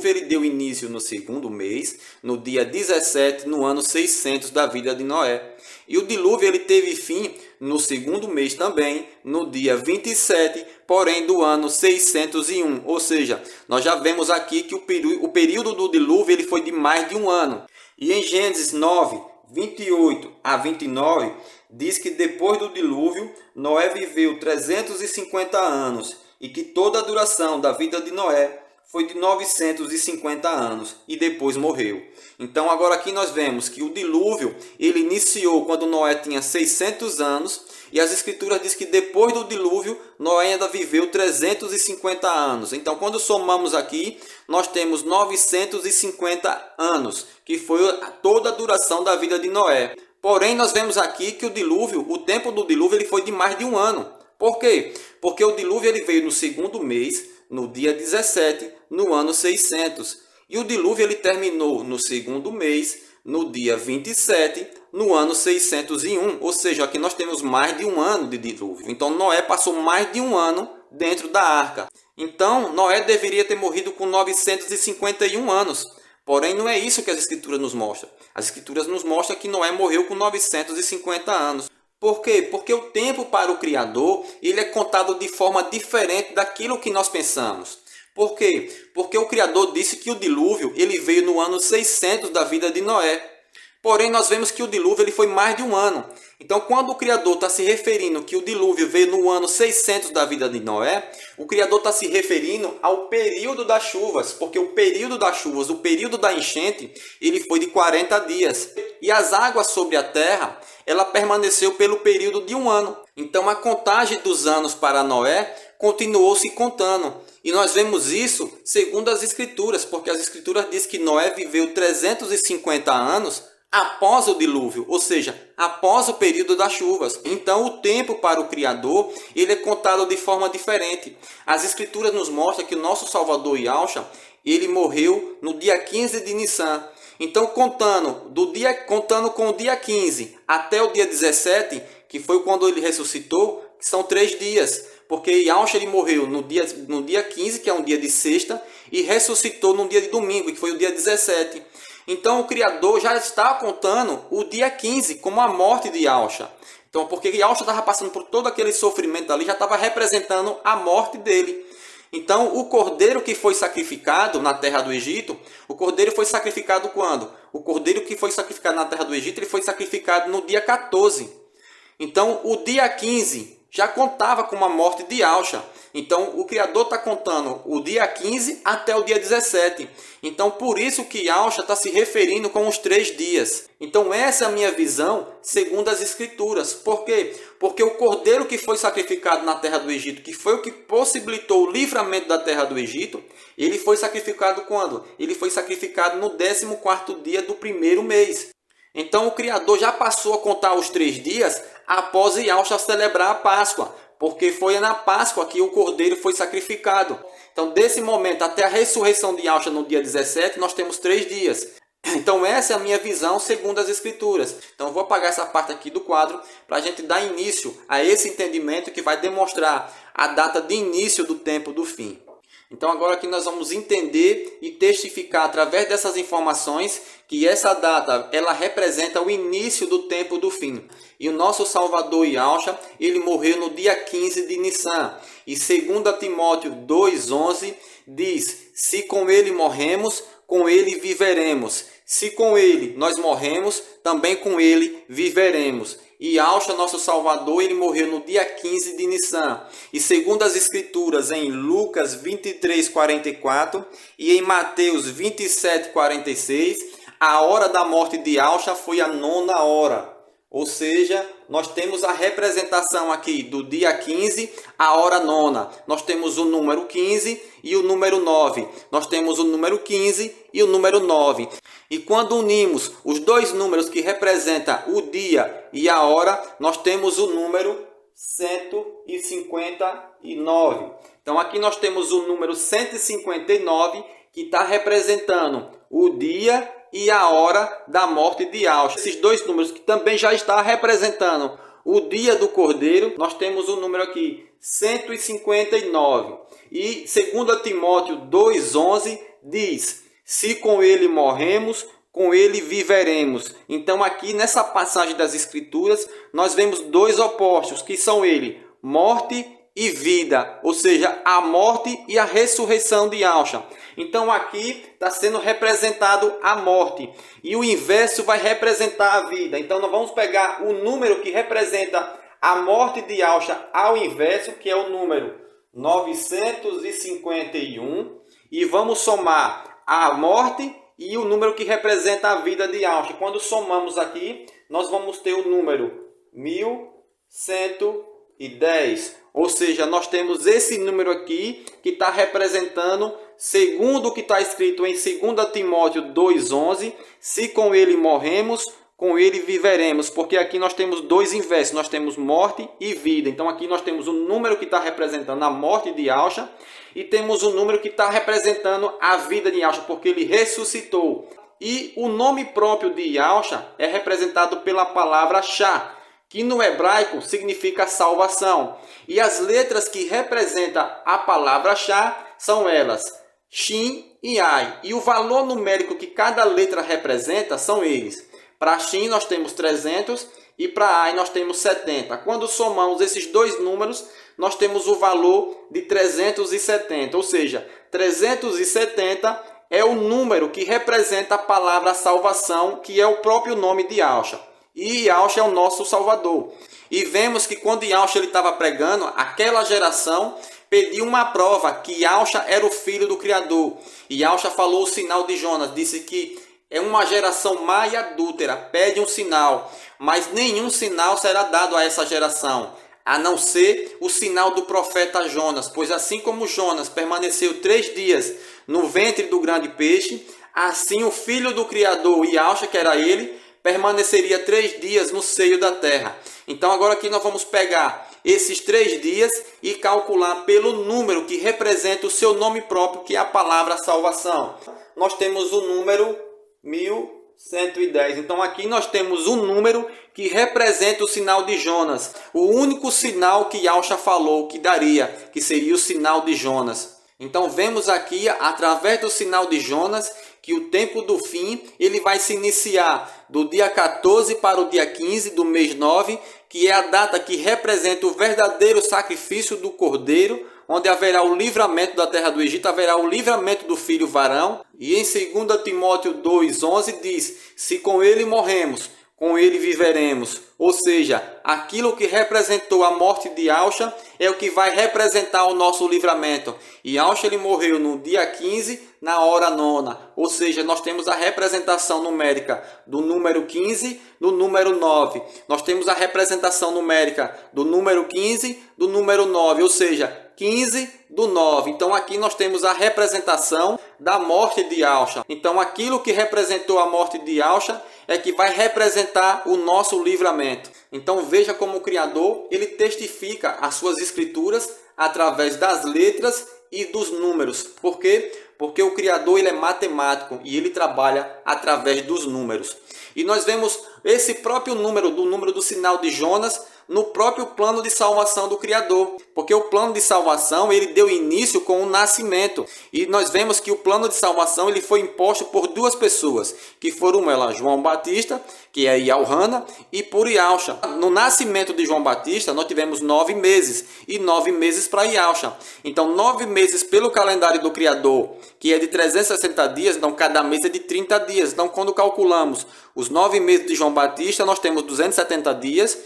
ele deu início no 2º mês, no dia 17, no ano 600 da vida de Noé. E o dilúvio ele teve fim no 2º mês também, no dia 27, porém do ano 601. Ou seja, nós já vemos aqui que o período do dilúvio ele foi de mais de um ano. E em Gênesis 9, 28 a 29, diz que depois do dilúvio, Noé viveu 350 anos e que toda a duração da vida de Noé foi de 950 anos e depois morreu. Então agora aqui nós vemos que o dilúvio ele iniciou quando Noé tinha 600 anos e as escrituras dizem que depois do dilúvio Noé ainda viveu 350 anos. Então quando somamos aqui nós temos 950 anos, que foi toda a duração da vida de Noé. Porém nós vemos aqui que o tempo do dilúvio ele foi de mais de um ano. Por quê? Porque o dilúvio ele veio no segundo mês, no dia 17, no ano 600. E o dilúvio ele terminou no segundo mês, no dia 27, no ano 601. Ou seja, aqui nós temos mais de um ano de dilúvio. Então Noé passou mais de um ano dentro da arca. Então Noé deveria ter morrido com 951 anos. Porém, não é isso que as escrituras nos mostram. As escrituras nos mostram que Noé morreu com 950 anos. Por quê? Porque o tempo para o Criador ele é contado de forma diferente daquilo que nós pensamos. Por quê? Porque o Criador disse que o dilúvio ele veio no ano 600 da vida de Noé. Porém, nós vemos que o dilúvio ele foi mais de um ano. Então, quando o Criador está se referindo que o dilúvio veio no ano 600 da vida de Noé, o Criador está se referindo ao período das chuvas, porque o período das chuvas, o período da enchente, ele foi de 40 dias. E as águas sobre a terra, ela permaneceu pelo período de um ano. Então, a contagem dos anos para Noé continuou se contando. E nós vemos isso segundo as Escrituras, porque as Escrituras dizem que Noé viveu 350 anos após o dilúvio, ou seja, após o período das chuvas. Então, o tempo para o Criador ele é contado de forma diferente. As Escrituras nos mostram que o nosso Salvador Yahushua, ele morreu no dia 15 de Nissan. Então, contando com o dia 15 até o dia 17, que foi quando ele ressuscitou, que são 3 dias. Porque Yahushua ele morreu no dia 15, que é um dia de sexta, e ressuscitou no dia de domingo, que foi o dia 17. Então o Criador já está contando o dia 15 como a morte de Yahushua. Então, porque Yahushua estava passando por todo aquele sofrimento ali, já estava representando a morte dele. Então, o cordeiro que foi sacrificado na terra do Egito, o cordeiro foi sacrificado quando? O cordeiro que foi sacrificado na terra do Egito, ele foi sacrificado no dia 14. Então, o dia 15 já contava com a morte de Yahushua. Então, o Criador está contando o dia 15 até o dia 17. Então, por isso que Yahushua está se referindo com os 3 dias. Então, essa é a minha visão segundo as Escrituras. Por quê? Porque o cordeiro que foi sacrificado na terra do Egito, que foi o que possibilitou o livramento da terra do Egito, ele foi sacrificado quando? Ele foi sacrificado no 14º dia do primeiro mês. Então, o Criador já passou a contar os 3 dias após Yahushua celebrar a Páscoa. Porque foi na Páscoa que o cordeiro foi sacrificado. Então, desse momento até a ressurreição de Yahushua no dia 17, nós temos 3 dias. Então, essa é a minha visão segundo as Escrituras. Então, eu vou apagar essa parte aqui do quadro para a gente dar início a esse entendimento que vai demonstrar a data de início do tempo do fim. Então, agora aqui nós vamos entender e testificar através dessas informações que essa data ela representa o início do tempo do fim. E o nosso Salvador Yahushua, ele morreu no dia 15 de Nissan. E 2 Timóteo 2,11 diz: se com ele morremos, com ele viveremos. Se com ele nós morremos, também com ele viveremos. E Yahushua, nosso Salvador, ele morreu no dia 15 de Nissan. E segundo as Escrituras, em Lucas 23:44 e em Mateus 27:46, a hora da morte de Yahushua foi a 9ª hora. Ou seja, nós temos a representação aqui do dia 15, a hora 9ª. Nós temos o número 15 e o número 9. Nós temos o número 15 e o número 9. E quando unimos os dois números que representam o dia e a hora, nós temos o número 159. Então aqui nós temos o número 159 que está representando o dia e a hora da morte de Yahushua. Esses dois números que também já está representando o dia do Cordeiro, nós temos o número aqui 159. E 2 Timóteo 2,11 diz: se com ele morremos, com ele viveremos. Então aqui nessa passagem das Escrituras, nós vemos dois opostos, que são ele, morte e vida, ou seja, a morte e a ressurreição de Yahshua. Então aqui está sendo representado a morte e o inverso vai representar a vida. Então nós vamos pegar o número que representa a morte de Yahshua ao inverso, que é o número 951, e vamos somar a morte e o número que representa a vida de Yahshua. Quando somamos aqui, nós vamos ter o número 1110. Ou seja, nós temos esse número aqui que está representando, segundo o que está escrito em 2 Timóteo 2,11, se com ele morremos, com ele viveremos. Porque aqui nós temos dois inversos, nós temos morte e vida. Então aqui nós temos o número que está representando a morte de Yahshua e temos o número que está representando a vida de Yahshua, porque ele ressuscitou. E o nome próprio de Yahshua é representado pela palavra Shah, que no hebraico significa salvação. E as letras que representam a palavra Shah são elas, Shin e Ai. E o valor numérico que cada letra representa são eles. Para Shin nós temos 300 e para Ai nós temos 70. Quando somamos esses dois números, nós temos o valor de 370. Ou seja, 370 é o número que representa a palavra salvação, que é o próprio nome de Yahshua. E Yahshua é o nosso Salvador. E vemos que quando Yahshua estava pregando, aquela geração pediu uma prova que Yahshua era o filho do Criador. E Yahshua falou o sinal de Jonas, disse que é uma geração má e adúltera, pede um sinal, mas nenhum sinal será dado a essa geração, a não ser o sinal do profeta Jonas. Pois assim como Jonas permaneceu 3 dias no ventre do grande peixe, assim o filho do Criador, Yahshua, que era ele, permaneceria 3 dias no seio da terra. Então agora aqui nós vamos pegar esses 3 dias e calcular pelo número que representa o seu nome próprio, que é a palavra salvação. Nós temos o número 1110. Então aqui nós temos um número que representa o sinal de Jonas. O único sinal que Yahshua falou que daria, que seria o sinal de Jonas. Então vemos aqui, através do sinal de Jonas, que o tempo do fim ele vai se iniciar do dia 14 para o dia 15 do mês 9, que é a data que representa o verdadeiro sacrifício do Cordeiro, onde haverá o livramento da terra do Egito, haverá o livramento do filho varão. E em 2 Timóteo 2,11 diz, se com ele morremos, com ele viveremos. Ou seja, aquilo que representou a morte de Yahshua é o que vai representar o nosso livramento. E Yahshua ele morreu no dia 15, na hora 9. Ou seja, nós temos a representação numérica do número 15, do número 9. Nós temos a representação numérica do número 15, do número 9. Ou seja, 15 do 9. Então aqui nós temos a representação da morte de Yahshua. Então aquilo que representou a morte de Yahshua é que vai representar o nosso livramento. Então veja como o Criador ele testifica as suas escrituras através das letras e dos números. Por quê? Porque o Criador ele é matemático e ele trabalha através dos números. E nós vemos esse próprio número do sinal de Jonas no próprio plano de salvação do Criador. Porque o plano de salvação ele deu início com o nascimento. E nós vemos que o plano de salvação ele foi imposto por 2 pessoas, que foram elas João Batista, que é Yahweh, e por Yahshua. No nascimento de João Batista nós tivemos 9 meses e 9 meses para Yahshua. Então 9 meses pelo calendário do Criador, que é de 360 dias, então cada mês é de 30 dias. Então quando calculamos os 9 meses de João Batista, nós temos 270 dias.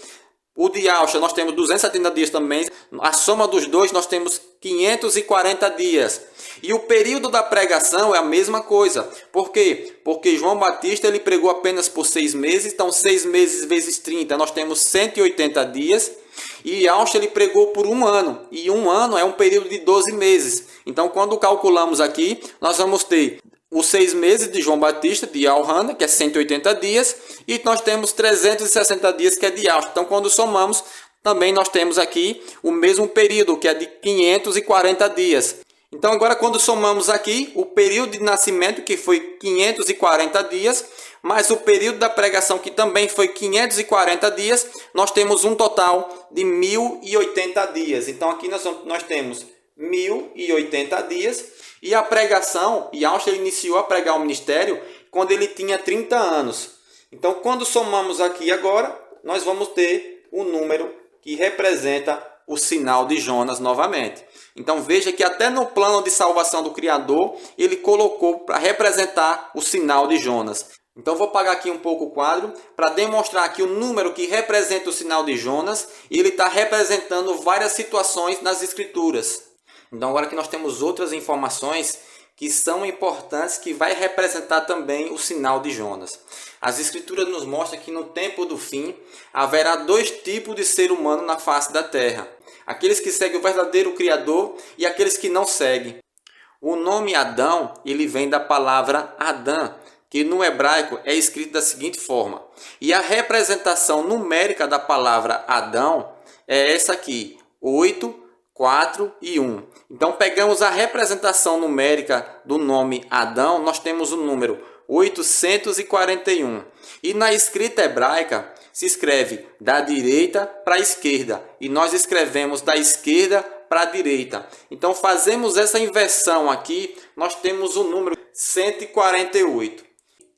O de Yahshua nós temos 270 dias também. A soma dos dois nós temos 540 dias. E o período da pregação é a mesma coisa. Por quê? Porque João Batista ele pregou apenas por 6 meses. Então 6 meses vezes 30 nós temos 180 dias. E Yahshua ele pregou por 1 ano. E 1 ano é um período de 12 meses. Então quando calculamos aqui, nós vamos ter os 6 meses de João Batista, de Yahweh, que é 180 dias, e nós temos 360 dias, que é de Yahshua. Então, quando somamos, também nós temos aqui o mesmo período, que é de 540 dias. Então, agora, quando somamos aqui o período de nascimento, que foi 540 dias, mais o período da pregação, que também foi 540 dias, nós temos um total de 1080 dias. Então, aqui nós temos 1080 dias. E a pregação, Yahshua iniciou a pregar o ministério quando ele tinha 30 anos. Então, quando somamos aqui agora, nós vamos ter o número que representa o sinal de Jonas novamente. Então veja que até no plano de salvação do Criador, ele colocou para representar o sinal de Jonas. Então vou apagar aqui um pouco o quadro para demonstrar que o número que representa o sinal de Jonas, ele está representando várias situações nas Escrituras. Então agora que nós temos outras informações que são importantes, que vai representar também o sinal de Jonas. As Escrituras nos mostram que no tempo do fim haverá dois tipos de ser humano na face da terra. Aqueles que seguem o verdadeiro Criador e aqueles que não seguem. O nome Adão, ele vem da palavra Adã, que no hebraico é escrito da seguinte forma. E a representação numérica da palavra Adão é essa aqui, 8, 4 e 1. Então pegamos a representação numérica do nome Adão, nós temos o número 841. E na escrita hebraica se escreve da direita para a esquerda. E nós escrevemos da esquerda para a direita. Então fazemos essa inversão aqui, nós temos o número 148.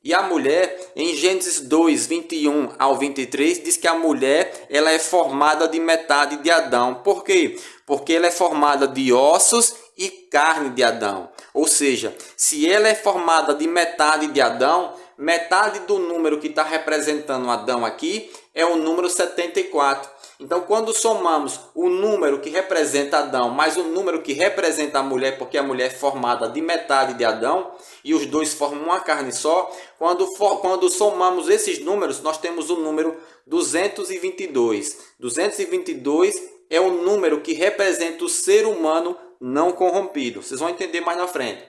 E a mulher, em Gênesis 2, 21 ao 23, diz que a mulher ela é formada de metade de Adão. Por quê? Porque ela é formada de ossos e carne de Adão. Ou seja, se ela é formada de metade de Adão, metade do número que está representando Adão aqui é o número 74. Então, quando somamos o número que representa Adão mais o número que representa a mulher, porque a mulher é formada de metade de Adão, e os dois formam uma carne só, quando somamos esses números, nós temos o número 222. 222 é o número que representa o ser humano não corrompido. Vocês vão entender mais na frente.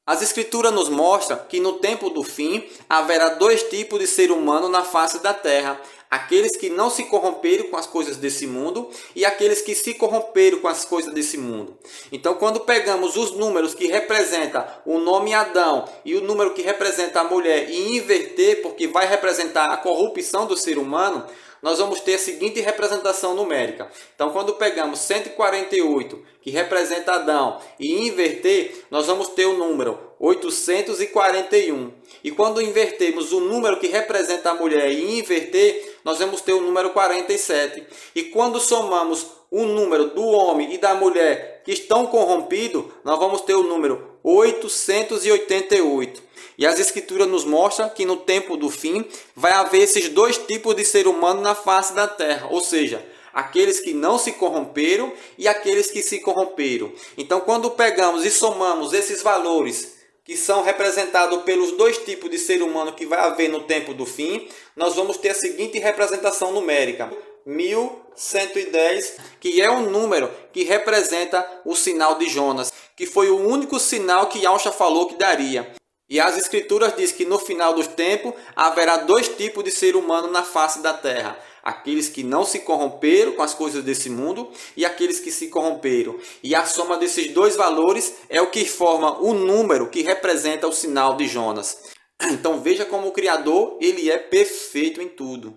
As Escrituras nos mostram que no tempo do fim haverá dois tipos de ser humano na face da terra. Aqueles que não se corromperam com as coisas desse mundo e aqueles que se corromperam com as coisas desse mundo. Então, quando pegamos os números que representam o nome Adão e o número que representa a mulher e inverter, porque vai representar a corrupção do ser humano, nós vamos ter a seguinte representação numérica. Então, quando pegamos 148, que representa Adão, e inverter, nós vamos ter o número 841. E quando invertermos o número que representa a mulher e inverter, nós vamos ter o número 47. E quando somamos o número do homem e da mulher que estão corrompidos, nós vamos ter o número 888. E as Escrituras nos mostram que no tempo do fim vai haver esses dois tipos de ser humano na face da terra. Ou seja, aqueles que não se corromperam e aqueles que se corromperam. Então, quando pegamos e somamos esses valores que são representados pelos dois tipos de ser humano que vai haver no tempo do fim, nós vamos ter a seguinte representação numérica. 1110, que é o número que representa o sinal de Jonas, que foi o único sinal que Yahshua falou que daria. E as Escrituras dizem que no final dos tempos haverá dois tipos de ser humano na face da terra. Aqueles que não se corromperam com as coisas desse mundo e aqueles que se corromperam. E a soma desses dois valores é o que forma o número que representa o sinal de Jonas. Então veja como o Criador ele é perfeito em tudo.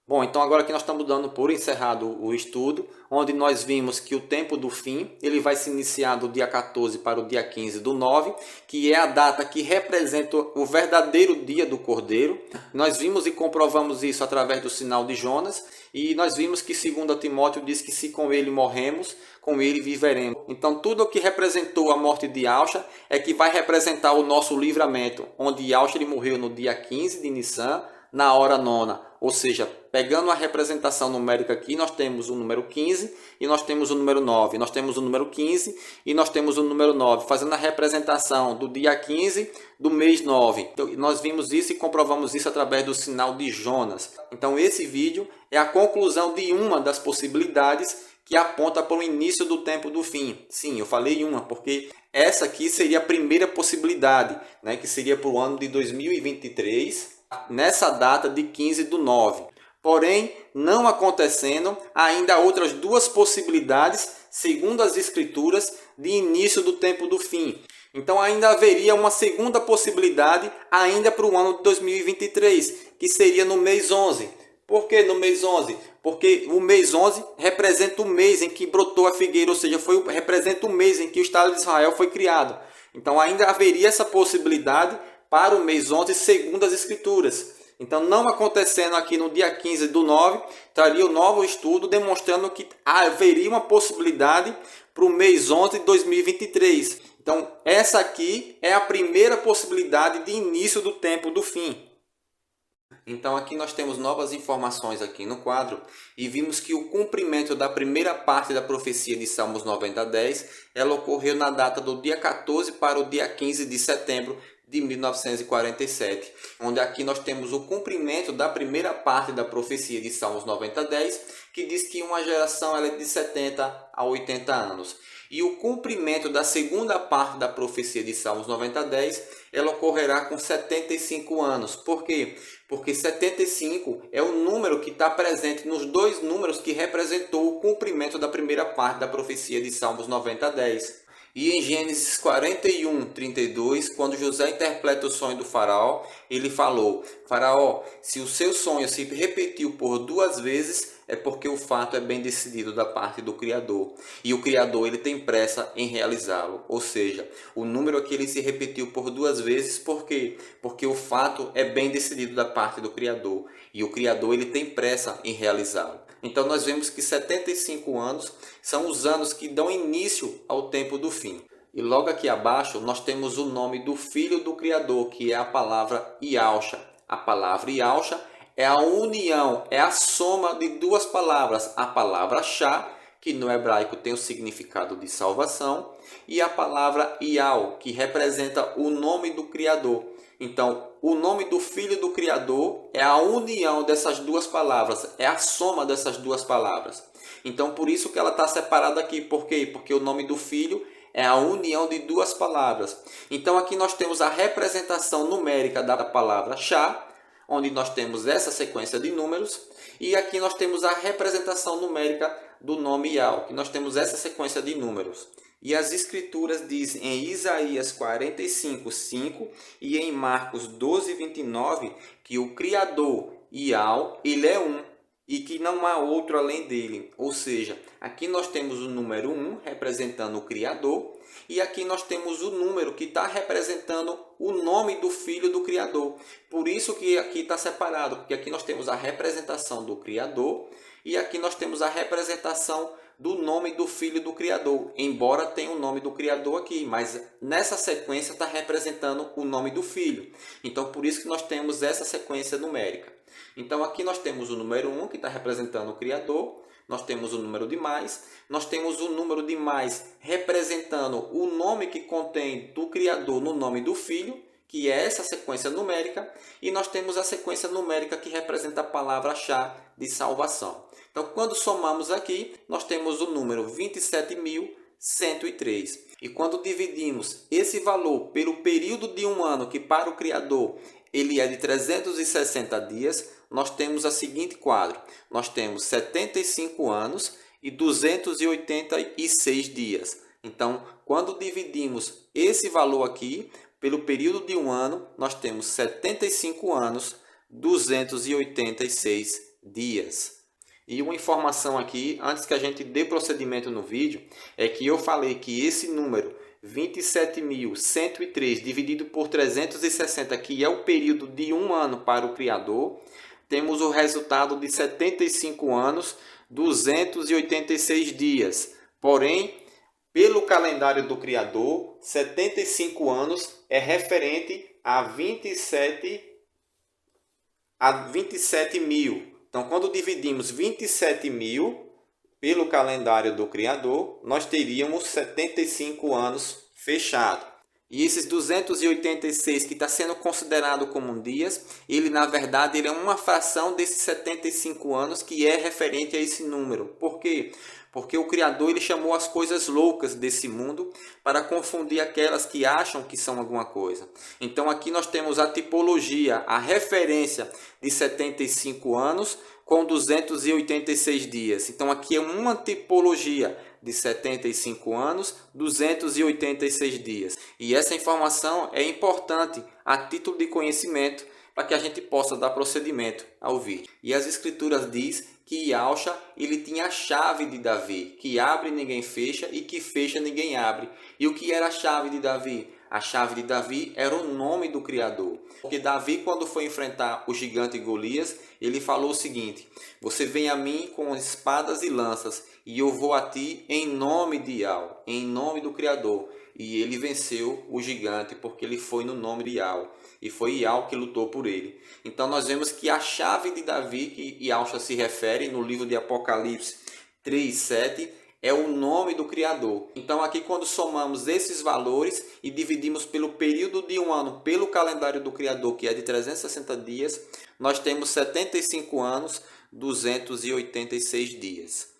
Bom, então agora que nós estamos dando por encerrado o estudo, onde nós vimos que o tempo do fim, ele vai se iniciar do dia 14 para o dia 15 do 9, que é a data que representa o verdadeiro dia do Cordeiro. Nós vimos e comprovamos isso através do sinal de Jonas, e nós vimos que 2 Timóteo diz que se com ele morremos, com ele viveremos. Então tudo o que representou a morte de Yahshua é que vai representar o nosso livramento, onde Yahshua ele morreu no dia 15 de Nissan, na hora 9ª, ou seja, pegando a representação numérica aqui, nós temos o número 15 e nós temos o número 9. Nós temos o número 15 e nós temos o número 9, fazendo a representação do dia 15 do mês 9. Então, nós vimos isso e comprovamos isso através do sinal de Jonas. Então esse vídeo é a conclusão de uma das possibilidades que aponta para o início do tempo do fim. Sim, eu falei uma, porque essa aqui seria a primeira possibilidade, né, que seria para o ano de 2023, nessa data de 15 do 9. Porém, não acontecendo, ainda há outras duas possibilidades, segundo as Escrituras, de início do tempo do fim. Então ainda haveria uma segunda possibilidade ainda para o ano de 2023, que seria no mês 11. Por que no mês 11? Porque o mês 11 representa o mês em que brotou a figueira, ou seja, representa o mês em que o Estado de Israel foi criado. Então ainda haveria essa possibilidade para o mês 11, segundo as Escrituras. Então, não acontecendo aqui no dia 15/9, traria um novo estudo demonstrando que haveria uma possibilidade para o mês 11 de 2023. Então, essa aqui é a primeira possibilidade de início do tempo do fim. Então, aqui nós temos novas informações aqui no quadro e vimos que o cumprimento da primeira parte da profecia de Salmos 90:10, ela ocorreu na data do dia 14 para o dia 15 de setembro de 1947, onde aqui nós temos o cumprimento da primeira parte da profecia de Salmos 90:10, que diz que uma geração ela é de 70 a 80 anos. E o cumprimento da segunda parte da profecia de Salmos 90:10, ela ocorrerá com 75 anos. Por quê? Porque 75 é o número que está presente nos dois números que representou o cumprimento da primeira parte da profecia de Salmos 90:10. E em Gênesis 41:32, quando José interpreta o sonho do faraó, ele falou: Faraó, se o seu sonho se repetiu por 2 vezes, é porque o fato é bem decidido da parte do Criador. E o Criador ele tem pressa em realizá-lo. Ou seja, o número aqui ele se repetiu por 2 vezes, por quê? Porque o fato é bem decidido da parte do Criador. E o Criador ele tem pressa em realizá-lo. Então nós vemos que 75 anos são os anos que dão início ao tempo do fim. E logo aqui abaixo nós temos o nome do Filho do Criador, que é a palavra Yahusha. A palavra Yahusha é a união, é a soma de 2 palavras. A palavra Shá, que no hebraico tem o significado de salvação, e a palavra Yahweh, que representa o nome do Criador. Então, o nome do Filho do Criador é a união dessas 2 palavras, é a soma dessas 2 palavras. Então, por isso que ela está separada aqui. Por quê? Porque o nome do Filho é a união de 2 palavras. Então, aqui nós temos a representação numérica da palavra Shá, onde nós temos essa sequência de números, e aqui nós temos a representação numérica do nome Yahweh, que nós temos essa sequência de números. E as escrituras dizem em Isaías 45:5 e em Marcos 12:29 que o Criador, Yahweh, ele é um e que não há outro além dele. Ou seja, aqui nós temos o número 1 representando o Criador e aqui nós temos o número que está representando o nome do Filho do Criador. Por isso que aqui está separado, porque aqui nós temos a representação do Criador e aqui nós temos a representação do nome do Filho do Criador, embora tenha o nome do Criador aqui, mas nessa sequência está representando o nome do Filho. Então, por isso que nós temos essa sequência numérica. Então, aqui nós temos o número 1, que está representando o Criador, nós temos o número de mais, nós temos o número de mais representando o nome que contém do Criador no nome do Filho, que é essa sequência numérica, e nós temos a sequência numérica que representa a palavra Shá de salvação. Então, quando somamos aqui, nós temos o número 27.103. E quando dividimos esse valor pelo período de um ano, que para o Criador ele é de 360 dias, nós temos a seguinte quadro. Nós temos 75 anos e 286 dias. Então, quando dividimos esse valor aqui pelo período de um ano, nós temos 75 anos, 286 dias. E uma informação aqui, antes que a gente dê procedimento no vídeo, é que eu falei que esse número 27.103 dividido por 360, que é o período de um ano para o Criador, temos o resultado de 75 anos, 286 dias. Porém, pelo calendário do Criador, 75 anos é referente a 27 mil. Então, quando dividimos 27.000 pelo calendário do Criador, nós teríamos 75 anos fechado. E esses 286 que está sendo considerado como dias, ele na verdade ele é uma fração desses 75 anos que é referente a esse número. Por quê? Porque o Criador ele chamou as coisas loucas desse mundo para confundir aquelas que acham que são alguma coisa. Então aqui nós temos a tipologia, a referência de 75 anos com 286 dias. Então aqui é uma tipologia de 75 anos, 286 dias. E essa informação é importante a título de conhecimento para que a gente possa dar procedimento ao vídeo. E as escrituras diz que Yahusha, ele tinha a chave de Davi, que abre ninguém fecha e que fecha ninguém abre. E o que era a chave de Davi? A chave de Davi era o nome do Criador. Porque Davi, quando foi enfrentar o gigante Golias, ele falou o seguinte: você vem a mim com espadas e lanças, e eu vou a ti em nome de Yahweh, em nome do Criador. E ele venceu o gigante porque ele foi no nome de Yahweh. E foi Yahweh que lutou por ele. Então nós vemos que a chave de Davi, que Yahshua se refere no livro de Apocalipse 3:7, é o nome do Criador. Então aqui, quando somamos esses valores e dividimos pelo período de um ano pelo calendário do Criador, que é de 360 dias, nós temos 75 anos, 286 dias.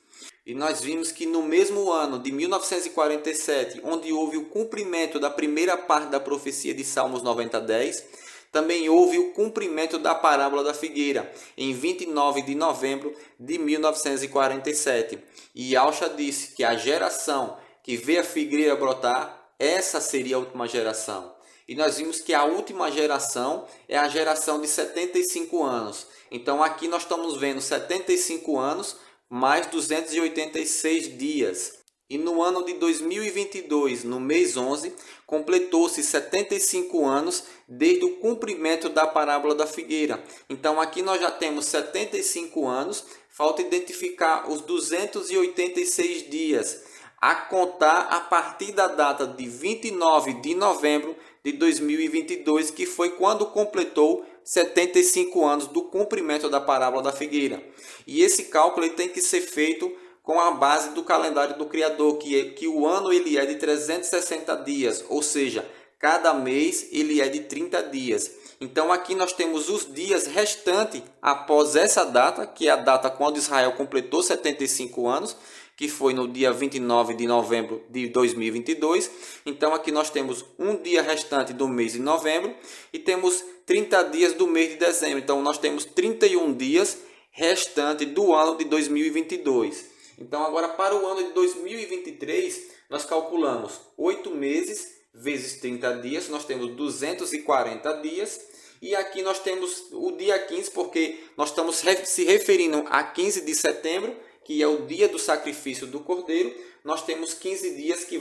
E nós vimos que no mesmo ano de 1947, onde houve o cumprimento da primeira parte da profecia de Salmos 90:10, também houve o cumprimento da parábola da figueira, em 29 de novembro de 1947. E Yahshua disse que a geração que vê a figueira brotar, essa seria a última geração. E nós vimos que a última geração é a geração de 75 anos. Então aqui nós estamos vendo 75 anos mais 286 dias. E no ano de 2022, no mês 11, completou-se 75 anos desde o cumprimento da parábola da figueira. Então aqui nós já temos 75 anos, falta identificar os 286 dias, a contar a partir da data de 29 de novembro de 2022, que foi quando completou 75 anos do cumprimento da parábola da figueira. E esse cálculo ele tem que ser feito com a base do calendário do Criador, que o ano ele é de 360 dias, ou seja, cada mês ele é de 30 dias. Então aqui nós temos os dias restantes após essa data, que é a data quando Israel completou 75 anos, que foi no dia 29 de novembro de 2022. Então aqui nós temos um dia restante do mês de novembro e temos 30 dias do mês de dezembro. Então nós temos 31 dias restantes do ano de 2022. Então agora para o ano de 2023 nós calculamos 8 meses vezes 30 dias, nós temos 240 dias. E aqui nós temos o dia 15, porque nós estamos se referindo a 15 de setembro, que é o dia do sacrifício do Cordeiro. Nós temos 15 dias que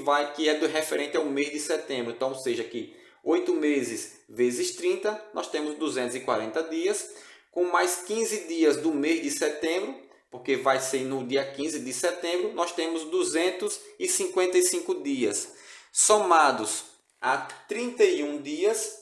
é do referente ao mês de setembro. Então, ou seja, aqui 8 meses vezes 30, nós temos 240 dias. Com mais 15 dias do mês de setembro, porque vai ser no dia 15 de setembro, nós temos 255 dias. Somados a 31 dias,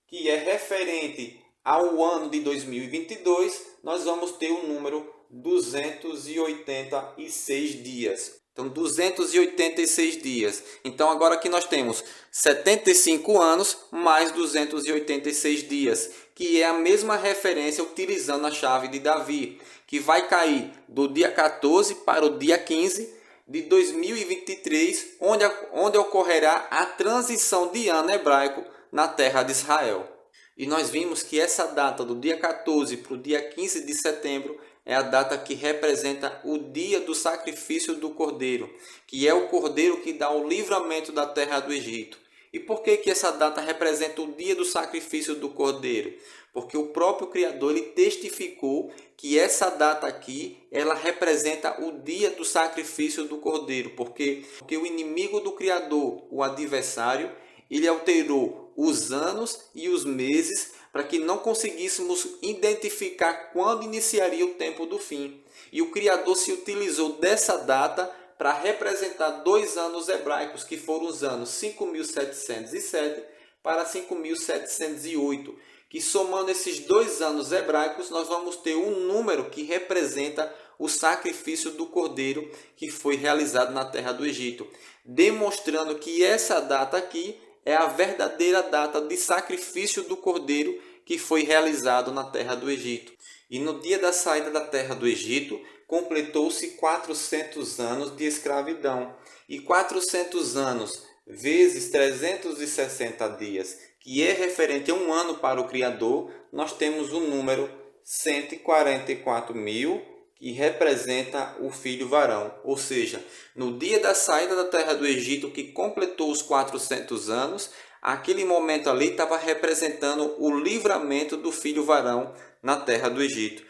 que é referente ao ano de 2022, nós vamos ter o número 286 dias. Então, 286 dias. Então, agora aqui nós temos 75 anos mais 286 dias, que é a mesma referência utilizando a chave de Davi, que vai cair do dia 14 para o dia 15 de 2023, onde ocorrerá a transição de ano hebraico na terra de Israel. E nós vimos que essa data do dia 14 para o dia 15 de setembro é a data que representa o dia do sacrifício do Cordeiro, que é o Cordeiro que dá o livramento da terra do Egito. E por que essa data representa o dia do sacrifício do Cordeiro? Porque o próprio Criador ele testificou que essa data aqui ela representa o dia do sacrifício do Cordeiro, porque o inimigo do Criador, o adversário, ele alterou os anos e os meses para que não conseguíssemos identificar quando iniciaria o tempo do fim. E o Criador se utilizou dessa data para representar 2 anos hebraicos, que foram os anos 5.707 para 5.708, que somando esses 2 anos hebraicos, nós vamos ter um número que representa o sacrifício do Cordeiro que foi realizado na terra do Egito, demonstrando que essa data aqui é a verdadeira data de sacrifício do Cordeiro que foi realizado na terra do Egito. E no dia da saída da terra do Egito, completou-se 400 anos de escravidão. E 400 anos vezes 360 dias, que é referente a um ano para o Criador, nós temos o número 144.000, que representa o filho varão. Ou seja, no dia da saída da terra do Egito, que completou os 400 anos, aquele momento ali estava representando o livramento do filho varão na terra do Egito,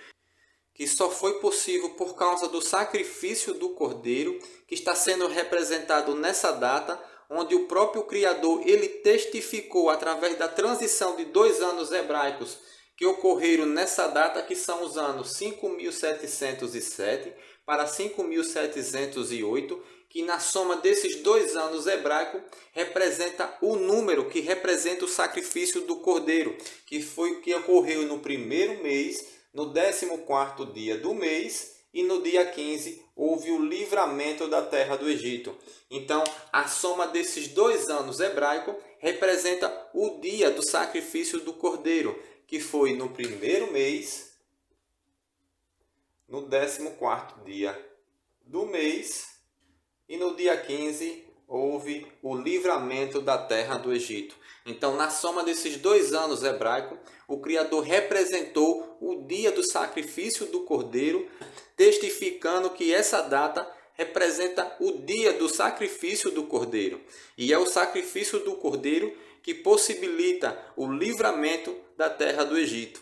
que só foi possível por causa do sacrifício do Cordeiro, que está sendo representado nessa data, onde o próprio Criador ele testificou através da transição de 2 anos hebraicos que ocorreram nessa data, que são os anos 5.707 para 5.708, que na soma desses 2 anos hebraicos representa o número que representa o sacrifício do cordeiro, que foi o que ocorreu no primeiro mês, no 14º dia do mês, e no dia 15 houve o livramento da terra do Egito. Então, a soma desses 2 anos hebraicos representa o dia do sacrifício do cordeiro, que foi no primeiro mês, no 14º dia do mês, e no dia 15 houve o livramento da terra do Egito. Então, na soma desses 2 anos hebraicos, o Criador representou o dia do sacrifício do cordeiro, testificando que essa data representa o dia do sacrifício do cordeiro. E é o sacrifício do cordeiro que possibilita o livramento da terra do Egito,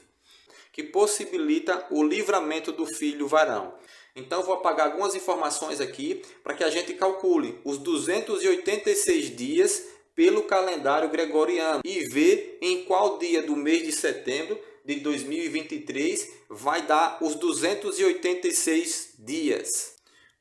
que possibilita o livramento do filho varão. Então, eu vou apagar algumas informações aqui para que a gente calcule os 286 dias pelo calendário gregoriano e ver em qual dia do mês de setembro de 2023 vai dar os 286 dias.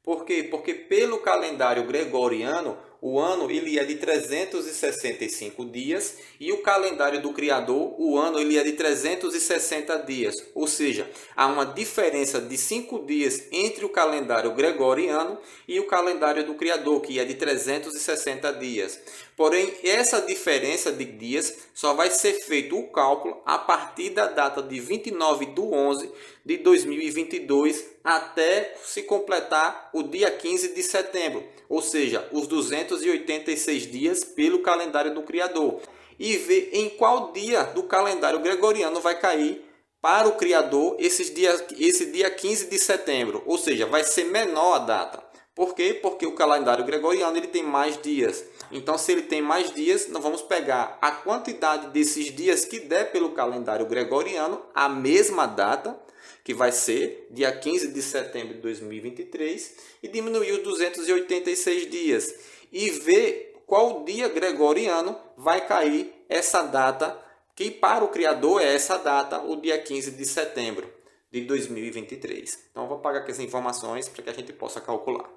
Por quê? Porque pelo calendário gregoriano, o ano ele é de 365 dias e o calendário do Criador, o ano ele é de 360 dias. Ou seja, há uma diferença de 5 dias entre o calendário gregoriano e o calendário do Criador, que é de 360 dias. Porém, essa diferença de dias só vai ser feito o cálculo a partir da data de 29/11 de 2022 até se completar o dia 15 de setembro, ou seja, os 286 dias pelo calendário do Criador, e ver em qual dia do calendário gregoriano vai cair para o Criador esse dia 15 de setembro, ou seja, vai ser menor a data. Por quê? Porque o calendário gregoriano ele tem mais dias. Então, se ele tem mais dias, nós vamos pegar a quantidade desses dias que der pelo calendário gregoriano, a mesma data, que vai ser dia 15 de setembro de 2023, e diminuir os 286 dias. E ver qual dia gregoriano vai cair essa data, que para o Criador é essa data, o dia 15 de setembro de 2023. Então, eu vou apagar aqui as informações para que a gente possa calcular.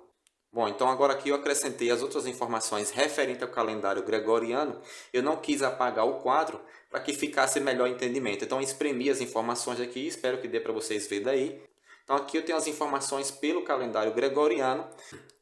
Bom, então agora aqui eu acrescentei as outras informações referentes ao calendário gregoriano. Eu não quis apagar o quadro para que ficasse melhor entendimento. Então, espremi as informações aqui, espero que dê para vocês verem daí. Então, aqui eu tenho as informações pelo calendário gregoriano.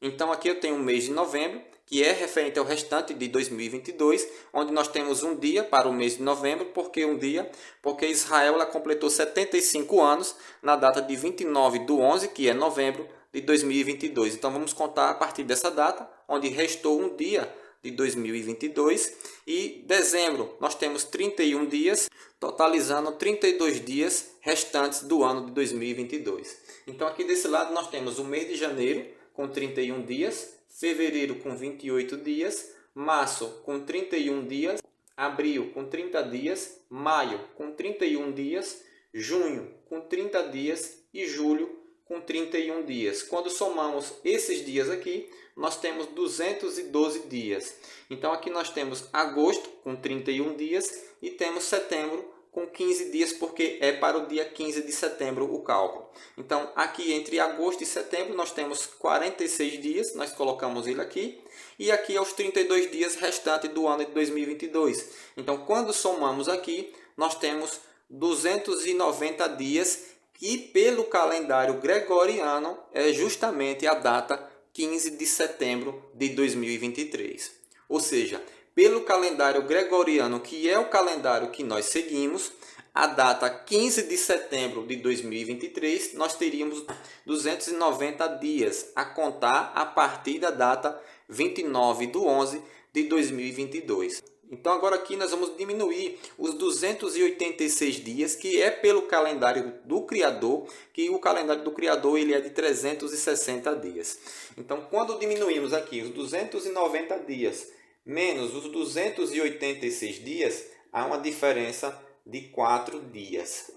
Então, aqui eu tenho o mês de novembro, que é referente ao restante de 2022, onde nós temos um dia para o mês de novembro. Por que um dia? Porque Israel ela completou 75 anos na data de 29/11, que é novembro de 2022. Então, vamos contar a partir dessa data, onde restou um dia de 2022. E dezembro, nós temos 31 dias, totalizando 32 dias restantes do ano de 2022. Então, aqui desse lado, nós temos o mês de janeiro, com 31 dias, fevereiro, com 28 dias, março, com 31 dias, abril, com 30 dias, maio, com 31 dias, junho, com 30 dias e julho, com 31 dias. Quando somamos esses dias aqui, nós temos 212 dias. Então, aqui nós temos agosto com 31 dias e temos setembro com 15 dias, porque é para o dia 15 de setembro o cálculo. Então, aqui entre agosto e setembro, nós temos 46 dias, nós colocamos ele aqui. E aqui é os 32 dias restantes do ano de 2022. Então, quando somamos aqui, nós temos 290 dias, e pelo calendário gregoriano é justamente a data 15 de setembro de 2023. Ou seja, pelo calendário gregoriano, que é o calendário que nós seguimos, a data 15 de setembro de 2023, nós teríamos 290 dias a contar a partir da data 29/11 de 2022. Então, agora aqui nós vamos diminuir os 286 dias, que é pelo calendário do Criador, que o calendário do Criador ele é de 360 dias. Então, quando diminuímos aqui os 290 dias menos os 286 dias, há uma diferença de 4 dias.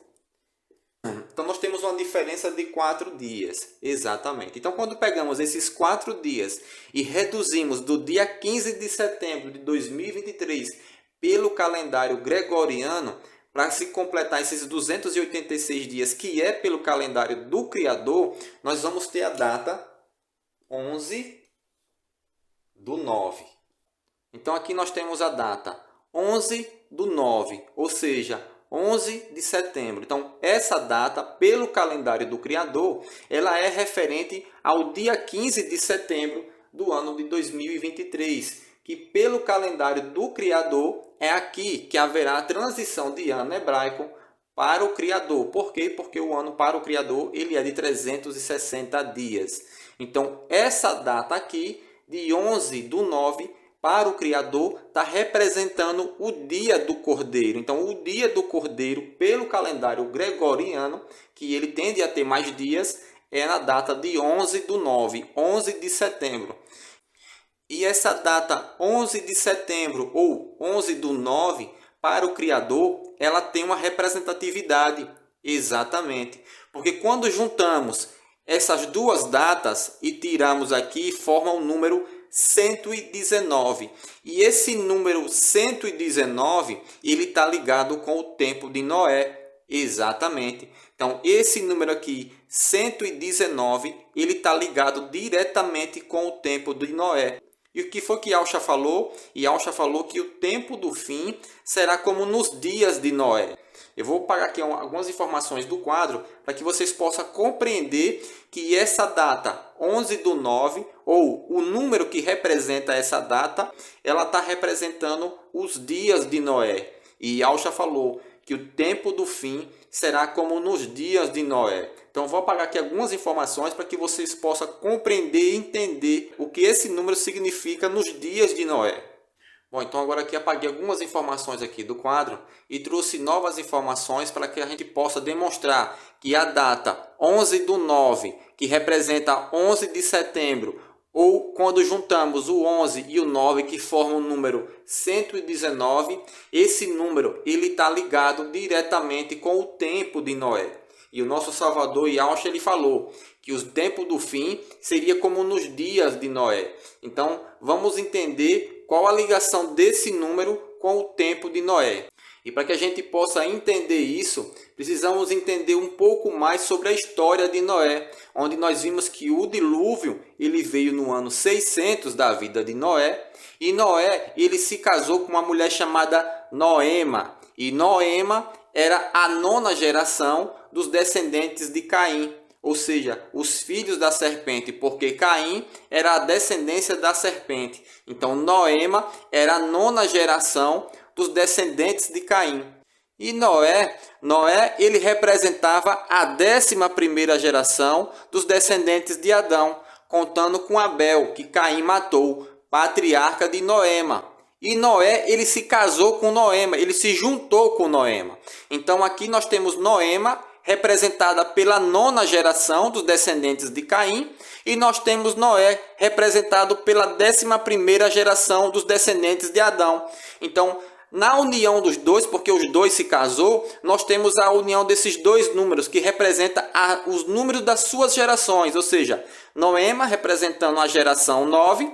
Então nós temos uma diferença de 4 dias, exatamente. Então quando pegamos esses 4 dias e reduzimos do dia 15 de setembro de 2023 pelo calendário gregoriano, para se completar esses 286 dias, que é pelo calendário do Criador, nós vamos ter a data 11/9. Então aqui nós temos a data 11/9, ou seja, 11 de setembro. Então essa data, pelo calendário do Criador, ela é referente ao dia 15 de setembro do ano de 2023, que pelo calendário do Criador é aqui que haverá a transição de ano hebraico para o Criador. Por quê? Porque o ano para o Criador ele é de 360 dias. Então essa data aqui, de 11/9, para o Criador, está representando o dia do Cordeiro. Então, o dia do Cordeiro, pelo calendário gregoriano, que ele tende a ter mais dias, é na data de 11/9, 11 de setembro. E essa data 11 de setembro, ou 11/9, para o Criador, ela tem uma representatividade, exatamente. Porque quando juntamos essas duas datas e tiramos aqui, forma o número 119. E esse número 119, ele está ligado com o tempo de Noé. Exatamente. Então, esse número aqui, 119, ele está ligado diretamente com o tempo de Noé. E o que foi que Alcha falou? E Alcha falou que o tempo do fim será como nos dias de Noé. Eu vou pagar aqui algumas informações do quadro para que vocês possam compreender que essa data 11/9, ou o número que representa essa data, ela está representando os dias de Noé. E Alcha falou que o tempo do fim será como nos dias de Noé. Então vou apagar aqui algumas informações para que vocês possam compreender e entender o que esse número significa nos dias de Noé. Bom, então agora aqui apaguei algumas informações aqui do quadro e trouxe novas informações para que a gente possa demonstrar que a data 11/9, que representa 11 de setembro, ou quando juntamos o 11 e o 9, que formam o número 119, esse número ele está ligado diretamente com o tempo de Noé. E o nosso Salvador Yahshua, ele falou que o tempo do fim seria como nos dias de Noé. Então vamos entender qual a ligação desse número com o tempo de Noé. E para que a gente possa entender isso, precisamos entender um pouco mais sobre a história de Noé, onde nós vimos que o dilúvio ele veio no ano 600 da vida de Noé, e Noé ele se casou com uma mulher chamada Noema, e Noema era a 9ª geração dos descendentes de Caim, ou seja, os filhos da serpente, porque Caim era a descendência da serpente. Então Noema era a 9ª geração dos descendentes de Caim. E Noé ele representava a 11ª geração dos descendentes de Adão, contando com Abel, que Caim matou, patriarca de Noema. E Noé ele se casou com Noema, ele se juntou com Noema. Então aqui nós temos Noema, representada pela 9ª geração dos descendentes de Caim, e nós temos Noé representado pela 11ª geração dos descendentes de Adão. Então, na união dos dois, porque os dois se casou, nós temos a união desses dois números, que representa os números das suas gerações, ou seja, Noema representando a geração 9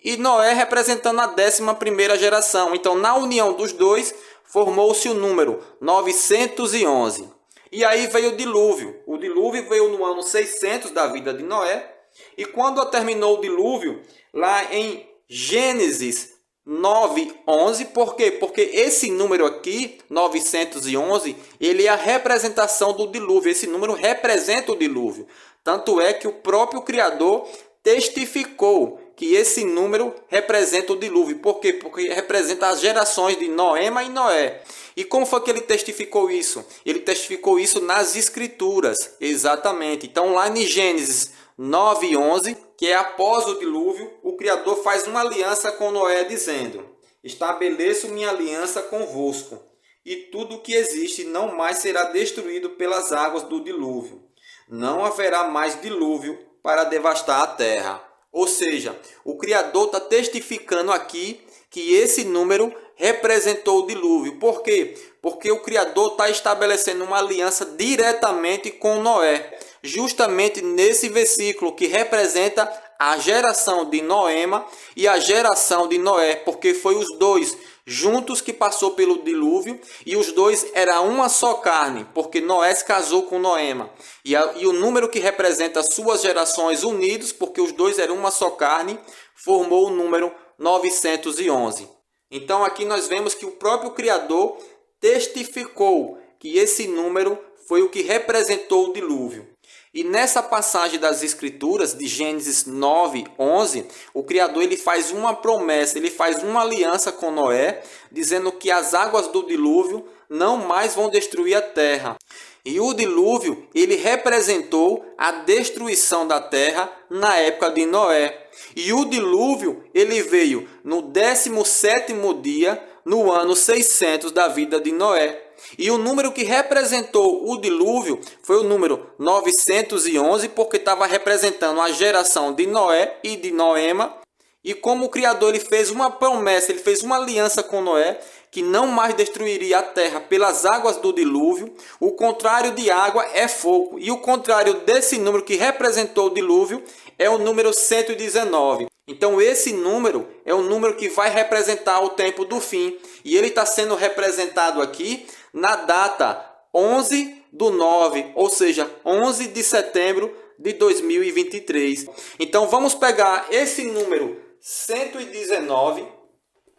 e Noé representando a 11ª geração. Então, na união dos dois, formou-se o número 911. E aí veio o dilúvio. O dilúvio veio no ano 600 da vida de Noé. E quando terminou o dilúvio, lá em Gênesis 9:11, por quê? Porque esse número aqui, 911, ele é a representação do dilúvio. Esse número representa o dilúvio. Tanto é que o próprio Criador testificou que esse número representa o dilúvio. Por quê? Porque representa as gerações de Noema e Noé. E como foi que ele testificou isso? Ele testificou isso nas Escrituras, exatamente. Então lá em Gênesis 9:11, que é após o dilúvio, o Criador faz uma aliança com Noé, dizendo: estabeleço minha aliança convosco, e tudo o que existe não mais será destruído pelas águas do dilúvio. Não haverá mais dilúvio para devastar a terra. Ou seja, o Criador está testificando aqui que esse número representou o dilúvio. Por quê? Porque o Criador está estabelecendo uma aliança diretamente com Noé, justamente nesse versículo que representa a geração de Noema e a geração de Noé, porque foi os dois juntos que passou pelo dilúvio, e os dois eram uma só carne, porque Noé se casou com Noema. E o número que representa suas gerações unidos, porque os dois eram uma só carne, formou o número 911. Então aqui nós vemos que o próprio Criador testificou que esse número foi o que representou o dilúvio. E nessa passagem das Escrituras, de Gênesis 9, 11, o Criador ele faz uma promessa, ele faz uma aliança com Noé, dizendo que as águas do dilúvio não mais vão destruir a terra. E o dilúvio ele representou a destruição da terra na época de Noé. E o dilúvio ele veio no 17º dia, no ano 600 da vida de Noé. E o número que representou o dilúvio foi o número 911, porque estava representando a geração de Noé e de Noema. E como o Criador ele fez uma promessa, ele fez uma aliança com Noé, que não mais destruiria a terra pelas águas do dilúvio, o contrário de água é fogo. E o contrário desse número que representou o dilúvio é o número 119. Então esse número é o número que vai representar o tempo do fim. E ele está sendo representado aqui na data 11/9, ou seja, 11 de setembro de 2023. Então vamos pegar esse número 119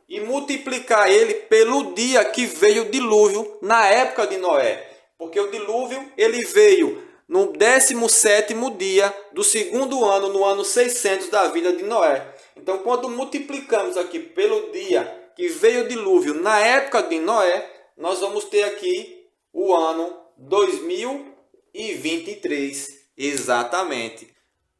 e multiplicar ele pelo dia que veio o dilúvio na época de Noé. Porque o dilúvio ele veio no 17º dia do segundo ano, no ano 600 da vida de Noé. Então quando multiplicamos aqui pelo dia que veio o dilúvio na época de Noé, nós vamos ter aqui o ano 2023, exatamente.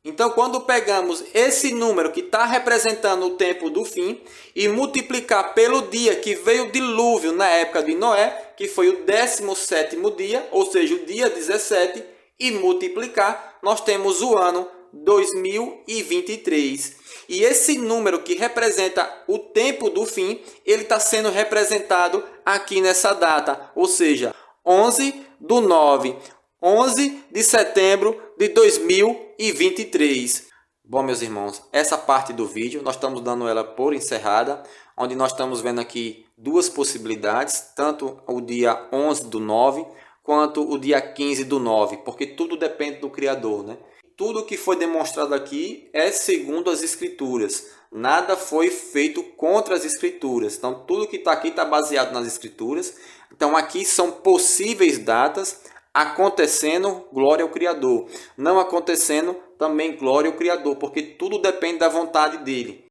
Então, quando pegamos esse número que está representando o tempo do fim e multiplicar pelo dia que veio o dilúvio na época de Noé, que foi o 17º dia, ou seja, o dia 17, e multiplicar, nós temos o ano 2023. E esse número que representa o tempo do fim, ele está sendo representado aqui nessa data, ou seja, 11/9, 11 de setembro de 2023. Bom, meus irmãos, essa parte do vídeo nós estamos dando ela por encerrada, onde nós estamos vendo aqui duas possibilidades, tanto o dia 11/9 quanto o dia 15/9, porque tudo depende do Criador, né? Tudo que foi demonstrado aqui é segundo as Escrituras. Nada foi feito contra as Escrituras. Então, tudo que está aqui está baseado nas Escrituras. Então, aqui são possíveis datas. Acontecendo, glória ao Criador. Não acontecendo, também glória ao Criador. Porque tudo depende da vontade dele.